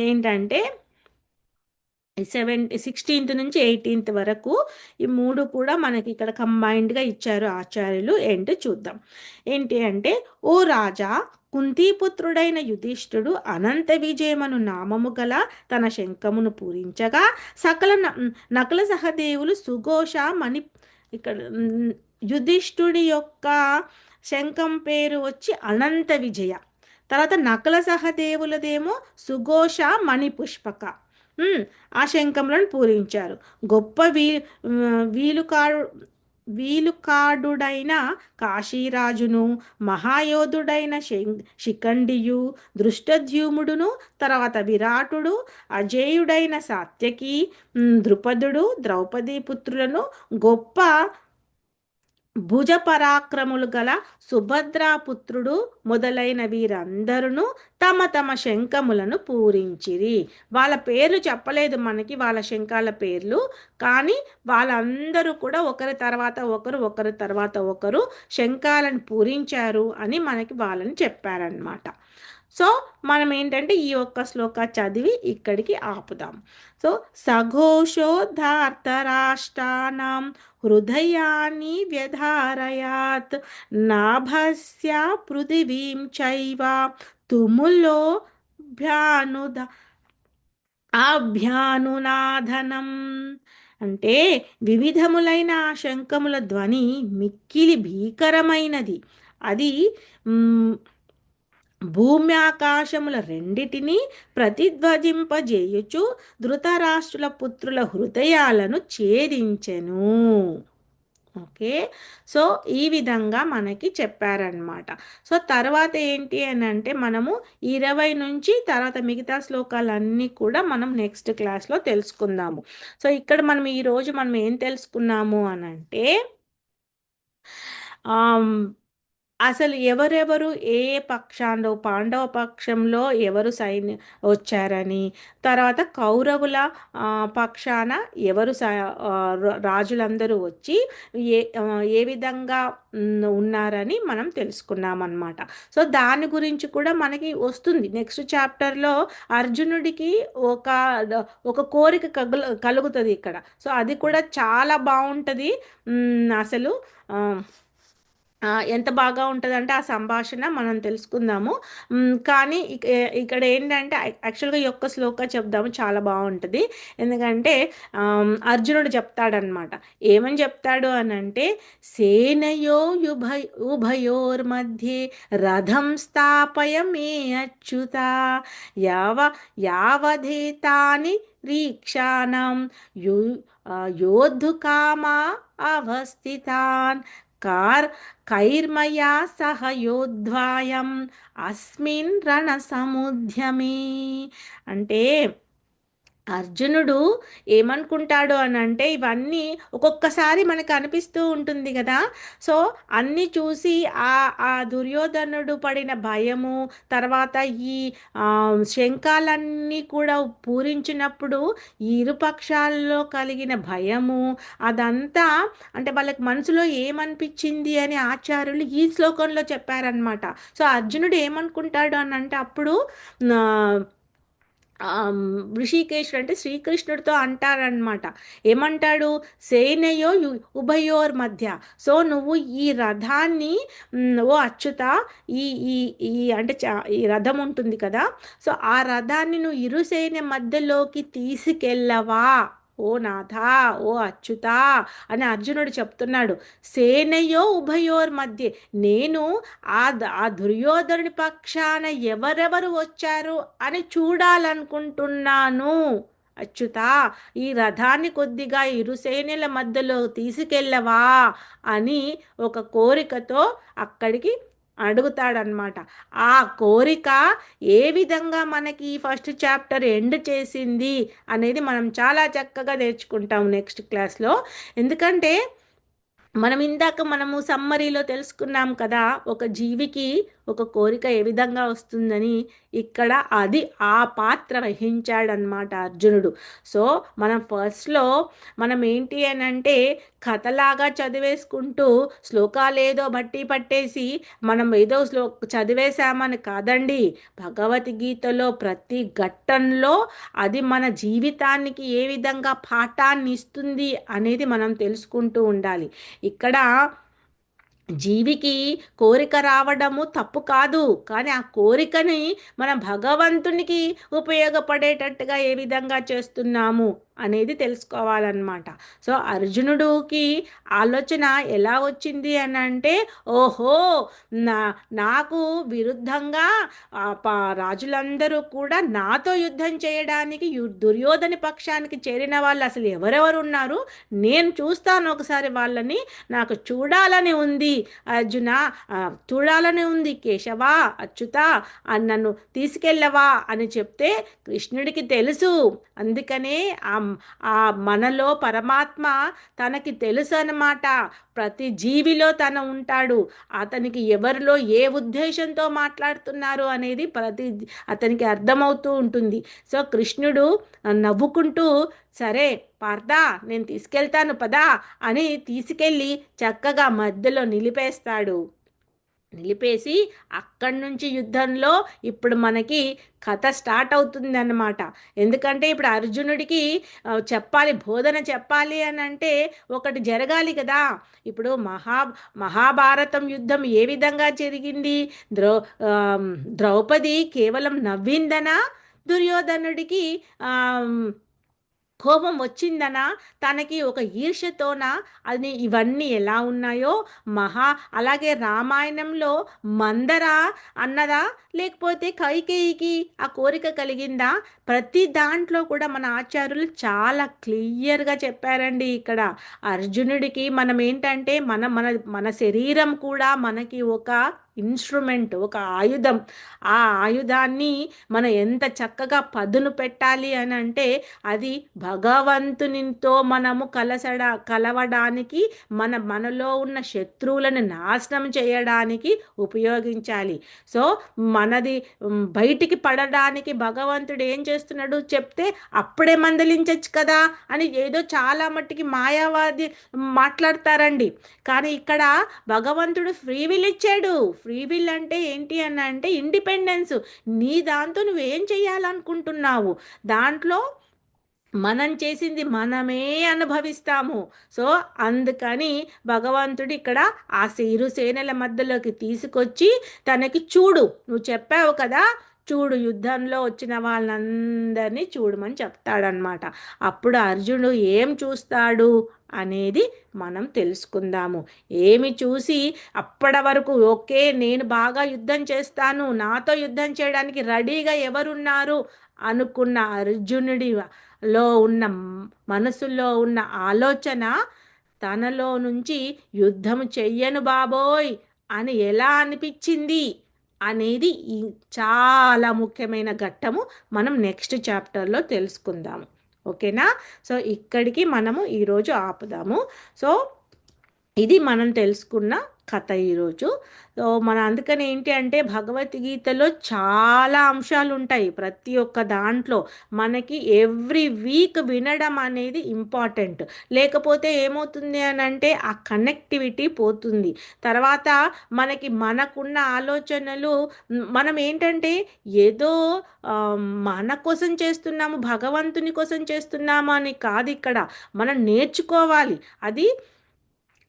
ఏంటంటే 16th నుంచి 18th వరకు ఈ మూడు కూడా మనకి ఇక్కడ కంబైన్డ్గా ఇచ్చారు ఆచార్యులు. ఏంటి చూద్దాం. ఏంటి అంటే, ఓ రాజా, కుంతీపుత్రుడైన యుధిష్ఠుడు అనంత విజయమను నామము గల తన శంఖమును పూరించగా సకల నకుల సహదేవులు సుఘోష మణి. ఇక్కడ యుధిష్ఠుడి యొక్క శంఖం పేరు వచ్చి అనంత విజయ. తర్వాత నకుల సహదేవులదేమో సుఘోష మణిపుష్పక. ఆ శంఖంలను పూరించారు. గొప్ప వీలుకాడు వీలుకాడుడైన కాశీరాజును, మహాయోధుడైన శిఖండియు, దృష్టద్యుమ్నుడును, తర్వాత విరాటుడు, అజేయుడైన సాత్యకి, ద్రుపదుడు, ద్రౌపదీ పుత్రులను, గొప్ప భుజ పరాక్రములు గల సుభద్రాపుత్రుడు మొదలైన వీరందరూ తమ తమ శంఖములను పూరించిరి. వాళ్ళ పేర్లు చెప్పలేదు మనకి, వాళ్ళ శంఖాల పేర్లు. కానీ వాళ్ళందరూ కూడా ఒకరి తర్వాత ఒకరు ఒకరి తర్వాత ఒకరు శంఖాలను పూరించారు అని మనకి వాళ్ళని చెప్పారనమాట. సో మనం ఏంటంటే ఈ ఒక్క శ్లోక చదివి ఇక్కడికి ఆపుదాం. సో సఘోషోద్ధార్తరాష్ట్రాణం హృదయాన్ని వ్యధారయాత్ నాభస్య పృథివీం చైవ తుములో భ్యానుద అభ్యానునాదనం. అంటే వివిధములైన శంఖముల ధ్వని మిక్కిలి భీకరమైనది. అది భూమి ఆకాశముల రెండిటిని ప్రతిధ్వజింపజేయుచు ధృతరాష్ట్రుల పుత్రుల హృదయాలను ఛేదించెను. ఓకే. సో ఈ విధంగా మనకి చెప్పారనమాట. సో తర్వాత ఏంటి అని అంటే మనము 20 నుంచి తర్వాత మిగతా శ్లోకాలన్నీ కూడా మనం నెక్స్ట్ క్లాస్లో తెలుసుకుందాము. సో ఇక్కడ మనం ఈరోజు మనం ఏం తెలుసుకున్నాము అని అంటే అసలు ఎవరెవరు ఏ పక్షాల్లో పాండవ పక్షంలో ఎవరు వచ్చారని, తర్వాత కౌరవుల పక్షాన ఎవరు రాజులందరూ వచ్చి ఏ విధంగా ఉన్నారని మనం తెలుసుకున్నామన్నమాట. సో దాని గురించి కూడా మనకి వస్తుంది నెక్స్ట్ చాప్టర్లో. అర్జునుడికి ఒక ఒక కోరిక కలుగుతుంది ఇక్కడ. సో అది కూడా చాలా బాగుంటుంది అసలు. ఎంత బాగా ఉంటదంటే ఆ సంభాషణ మనం తెలుసుకుందాము. కానీ ఇక్కడ ఏంటంటే యాక్చువల్‌గా ఈ ఒక్క శ్లోక చెప్దాము చాలా బావుంటది. ఎందుకంటే అర్జునుడు చెప్తాడనమాట. ఏమని చెప్తాడు అనంటే, "సేనయో ఉభయోర్మధ్యే రథం స్థాపయ మే అచ్యుత యావ యావధేతాని రీక్షాణం యో యోద్ధుకామా అవస్థితాన్ కార్ కైర్మయా సహ యోద్ధ్వాయం అస్మిన్ రణసముద్యమే." అంటే అర్జునుడు ఏమనుకుంటాడు అని అంటే, ఇవన్నీ ఒక్కొక్కసారి మనకు అనిపిస్తూ ఉంటుంది కదా. సో అన్నీ చూసి ఆ దుర్యోధనుడు పడిన భయము, తర్వాత ఈ శంఖాలన్నీ కూడా పూరించినప్పుడు ఈ ఇరుపక్షాల్లో కలిగిన భయము, అదంతా అంటే వాళ్ళకి మనసులో ఏమనిపించింది అని ఆచార్యులు ఈ శ్లోకంలో చెప్పారనమాట. సో అర్జునుడు ఏమనుకుంటాడు అని అంటే అప్పుడు ఋషికేశుడు అంటే శ్రీకృష్ణుడితో అంటారనమాట. ఏమంటాడు? సేనయో ఉభయోర్ మధ్య. సో నువ్వు ఈ రథాన్ని ఓ అచ్యుత, ఈ ఈ ఈ అంటే ఈ రథం ఉంటుంది కదా, సో ఆ రథాన్ని నువ్వు ఇరు సేన మధ్యలోకి తీసుకెళ్ళవా ఓ నాథా, ఓ అచ్యుత అని అర్జునుడు చెప్తున్నాడు. సేనయో ఉభయోర్ మధ్య, నేను ఆ దుర్యోధనుడి పక్షాన ఎవరెవరు వచ్చారు అని చూడాలనుకుంటున్నాను అచ్యుత. ఈ రథాన్ని కొద్దిగా ఇరు సేనల మధ్యలో తీసుకెళ్ళవా అని ఒక కోరికతో అక్కడికి అడుగుతాడనమాట. ఆ కోరిక ఏ విధంగా మనకి ఈ ఫస్ట్ చాప్టర్ ఎండ్ చేసింది అనేది మనం చాలా చక్కగా నేర్చుకుంటాం నెక్స్ట్ క్లాస్లో. ఎందుకంటే మనము సమ్మరీలో తెలుసుకున్నాం కదా, ఒక జీవికి ఒక కోరిక ఏ విధంగా వస్తుందని. ఇక్కడ అది ఆ పాత్ర వహించాడనమాట అర్జునుడు. సో మనం ఫస్ట్లో మనం ఏంటి అని అంటే కథలాగా చదివేసుకుంటూ శ్లోకాలేదో బట్టి పట్టేసి మనం ఏదో చదివేశామని కాదండి. భగవద్గీతలో ప్రతి ఘట్టంలో అది మన జీవితానికి ఏ విధంగా పాఠాన్ని ఇస్తుంది అనేది మనం తెలుసుకుంటూ ఉండాలి. ఇక్కడ జీవికి కోరిక రావడము తప్పు కాదు, కానీ ఆ కోరికని మనం భగవంతునికి ఉపయోగపడేటట్టుగా ఏ విధంగా చేస్తున్నాము అనేది తెలుసుకోవాలన్నమాట. సో అర్జునుడికి ఆలోచన ఎలా వచ్చింది అని అంటే, ఓహో, నా నాకు విరుద్ధంగా రాజులందరూ కూడా నాతో యుద్ధం చేయడానికి దుర్యోధని పక్షానికి చేరిన వాళ్ళు అసలు ఎవరెవరు ఉన్నారు, నేను చూస్తాను ఒకసారి వాళ్ళని, నాకు చూడాలని ఉంది అర్జున, చూడాలని ఉంది కేశవ, అచ్యుత అని నన్ను తీసుకెళ్ళవా అని చెప్తే కృష్ణుడికి తెలుసు. అందుకనే ఆ మనలో పరమాత్మ తనకి తెలుసు అన్నమాట. ప్రతి జీవిలో తన ఉంటాడు. అతనికి ఎవరిలో ఏ ఉద్దేశంతో మాట్లాడుతున్నారు అనేది అతనికి అర్థమవుతూ ఉంటుంది. సో కృష్ణుడు నవ్వుకుంటూ, సరే పార్థ, నేను తీసుకెళ్తాను పదా అని తీసుకెళ్ళి చక్కగా మధ్యలో నిలిపేస్తాడు. నిలిపేసి అక్కడి నుంచి యుద్ధంలో ఇప్పుడు మనకి కథ స్టార్ట్ అవుతుంది అన్నమాట. ఎందుకంటే ఇప్పుడు అర్జునుడికి చెప్పాలి, బోధన చెప్పాలి అని అంటే ఒకటి జరగాలి కదా. ఇప్పుడు మహాభారతం యుద్ధం ఏ విధంగా జరిగింది? ద్రౌపది కేవలం నవ్విందనా, దుర్యోధనుడికి కోపం వచ్చిందనా, తనకి ఒక ఈర్ష్యతోనా, అది ఇవన్నీ ఎలా ఉన్నాయో అలాగే రామాయణంలో మందర అన్నదా, లేకపోతే కైకేయికి ఆ కోరిక కలిగిందా, ప్రతి దాంట్లో కూడా మన ఆచార్యులు చాలా క్లియర్గా చెప్పారండి. ఇక్కడ అర్జునుడికి మనం ఏంటంటే మన మన మన శరీరం కూడా మనకి ఒక ఇన్స్ట్రుమెంట్, ఒక ఆయుధం. ఆ ఆయుధాన్ని మనం ఎంత చక్కగా పదును పెట్టాలి అని అంటే అది భగవంతునితో మనము కలవడానికి, మనలో ఉన్న శత్రువులను నాశనం చేయడానికి ఉపయోగించాలి. సో మనది బయటికి పడడానికి భగవంతుడు ఏం చేస్తున్నాడు చెప్తే అప్పుడే మందలించచ్చు కదా అని ఏదో చాలా మట్టికి మాయావాది మాట్లాడతారండి. కానీ ఇక్కడ భగవంతుడు ఫ్రీ విల్ ఇచ్చాడు. ఫ్రీ విల్ అంటే ఏంటి అని అంటే ఇండిపెండెన్స్. నీ దాంతో నువ్వేం చేయాలనుకుంటున్నావు దాంట్లో మనం చేసింది మనమే అనుభవిస్తాము. సో, అందుకని భగవంతుడు ఇక్కడ ఆ ఇరు సేనల మధ్యలోకి తీసుకొచ్చి తనకి చూడు, నువ్వు చెప్పావు కదా, చూడు యుద్ధంలో వచ్చిన వాళ్ళందరినీ చూడమని చెప్తాడనమాట. అప్పుడు అర్జునుడు ఏం చూస్తాడు అనేది మనం తెలుసుకుందాము. ఏమి చూసి అప్పటి వరకు ఓకే నేను బాగా యుద్ధం చేస్తాను, నాతో యుద్ధం చేయడానికి రెడీగా ఎవరున్నారు అనుకున్న అర్జునుడి లో ఉన్న మనసులో ఉన్న ఆలోచన తనలో నుంచి యుద్ధం చెయ్యను బాబోయ్ అని ఎలా అనిపించింది అనేది ఈ చాలా ముఖ్యమైన ఘట్టము మనం నెక్స్ట్ చాప్టర్లో తెలుసుకుందాము. ఓకేనా? సో ఇక్కడికి మనము ఈరోజు ఆపుదాము. సో ఇది మనం తెలుసుకున్న కథ ఈరోజు. సో మన అందుకని ఏంటి అంటే భగవద్గీతలో చాలా అంశాలు ఉంటాయి. ప్రతి ఒక్క దాంట్లో మనకి ఎవ్రీ వీక్ వినడం అనేది ఇంపార్టెంట్. లేకపోతే ఏమవుతుంది అని అంటే ఆ కనెక్టివిటీ పోతుంది. తర్వాత మనకున్న ఆలోచనలు మనం ఏంటంటే ఏదో మన కోసం చేస్తున్నాము, భగవంతుని కోసం చేస్తున్నాము అని కాదు ఇక్కడ. మనం నేర్చుకోవాలి. అది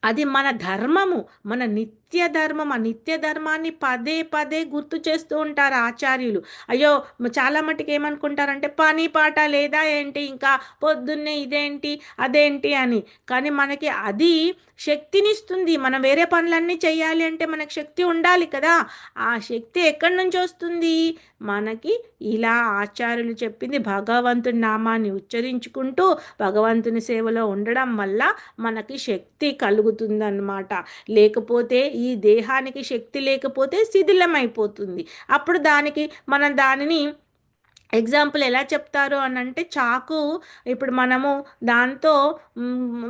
అది మన ధర్మము, మన నిత్య ధర్మం. ఆ నిత్య ధర్మాన్ని పదే పదే గుర్తు చేస్తూ ఉంటారు ఆచార్యులు. అయ్యో చాలా మటుకు ఏమనుకుంటారంటే పని పాట లేదా ఏంటి, ఇంకా పొద్దున్నే ఇదేంటి అదేంటి అని. కానీ మనకి అది శక్తినిస్తుంది. మనం వేరే పనులన్నీ చేయాలి అంటే మనకు శక్తి ఉండాలి కదా. ఆ శక్తి ఎక్కడి నుంచి వస్తుంది? మనకి ఇలా ఆచార్యులు చెప్పింది భగవంతుని నామాన్ని ఉచ్చరించుకుంటూ భగవంతుని సేవలో ఉండడం వల్ల మనకి శక్తి కలుగుతుందన్నమాట. లేకపోతే ఈ దేహానికి శక్తి లేకపోతే శిథిలమైపోతుంది. అప్పుడు మనం దానిని ఎగ్జాంపుల్ ఎలా చెప్తారు అని అంటే చాకు, ఇప్పుడు మనము దాంతో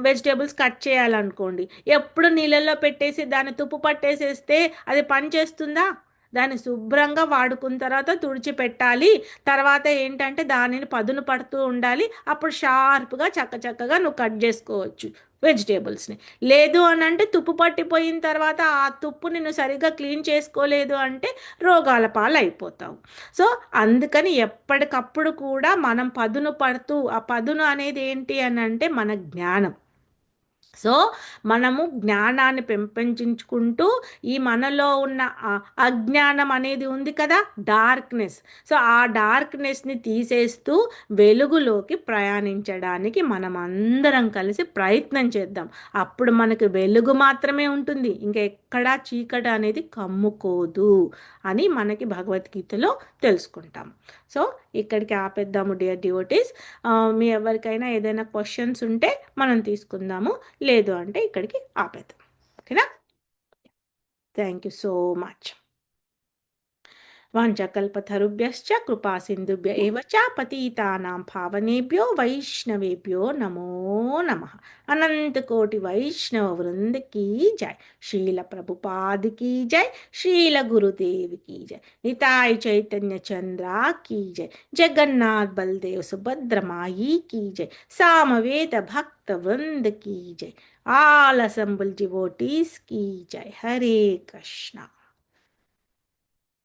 వెజిటేబుల్స్ కట్ చేయాలనుకోండి, ఎప్పుడు నీళ్ళల్లో పెట్టేసి దాన్ని తుప్పు పట్టేసేస్తే అది పని చేస్తుందా? దాన్ని శుభ్రంగా వాడుకున్న తర్వాత తుడిచిపెట్టాలి. తర్వాత ఏంటంటే దానిని పదును పడుతూ ఉండాలి. అప్పుడు షార్ప్గా చక్కగా నువ్వు కట్ చేసుకోవచ్చు వెజిటేబుల్స్ని. లేదు అని అంటే తుప్పు పట్టిపోయిన తర్వాత ఆ తుప్పు నిన్ను సరిగ్గా క్లీన్ చేసుకోలేదు అంటే రోగాల పాలు అయిపోతావు. సో అందుకని ఎప్పటికప్పుడు కూడా మనం పదును పడుతూ, ఆ పదును అనేది ఏంటి అని అంటే మన జ్ఞానం. సో మనము జ్ఞానాన్ని పెంపొందించుకుంటూ ఈ మనలో ఉన్న అజ్ఞానం అనేది ఉంది కదా, డార్క్నెస్. సో ఆ డార్క్నెస్ని తీసేస్తూ వెలుగులోకి ప్రయాణించడానికి మనం అందరం కలిసి ప్రయత్నం చేద్దాం. అప్పుడు మనకు వెలుగు మాత్రమే ఉంటుంది, ఇంకెక్కడా చీకటి అనేది కమ్ముకోదు అని మనకి భగవద్గీతలో తెలుసుకుంటాం. సో ఇక్కడికి ఆపేద్దాము డియర్ డివోటీస్. మీ ఎవరికైనా ఏదైనా క్వశ్చన్స్ ఉంటే మనం తీసుకుందాము, లేదు అంటే ఇక్కడికి ఆపేద్దాం. ఓకేనా? Thank you so much. వాంఛకల్పతరుభ్యశ్చ కృపా సింధుభ్య ఏవ చ పతితానాం పావనేభ్యో వైష్ణవేభ్యో నమో నమః. अनंत कोटि वैष्णव वृंद की जय. शील प्रभुपाद की जय. शील गुरुदेव की जय. निताय चैतन्य चंद्रा की जय. जगन्नाथ बलदेव सुभद्र माई की जय. सामवेद भक्त वृंद की जय. आल असम्बल डिवोटीज की जय. हरे कृष्णा.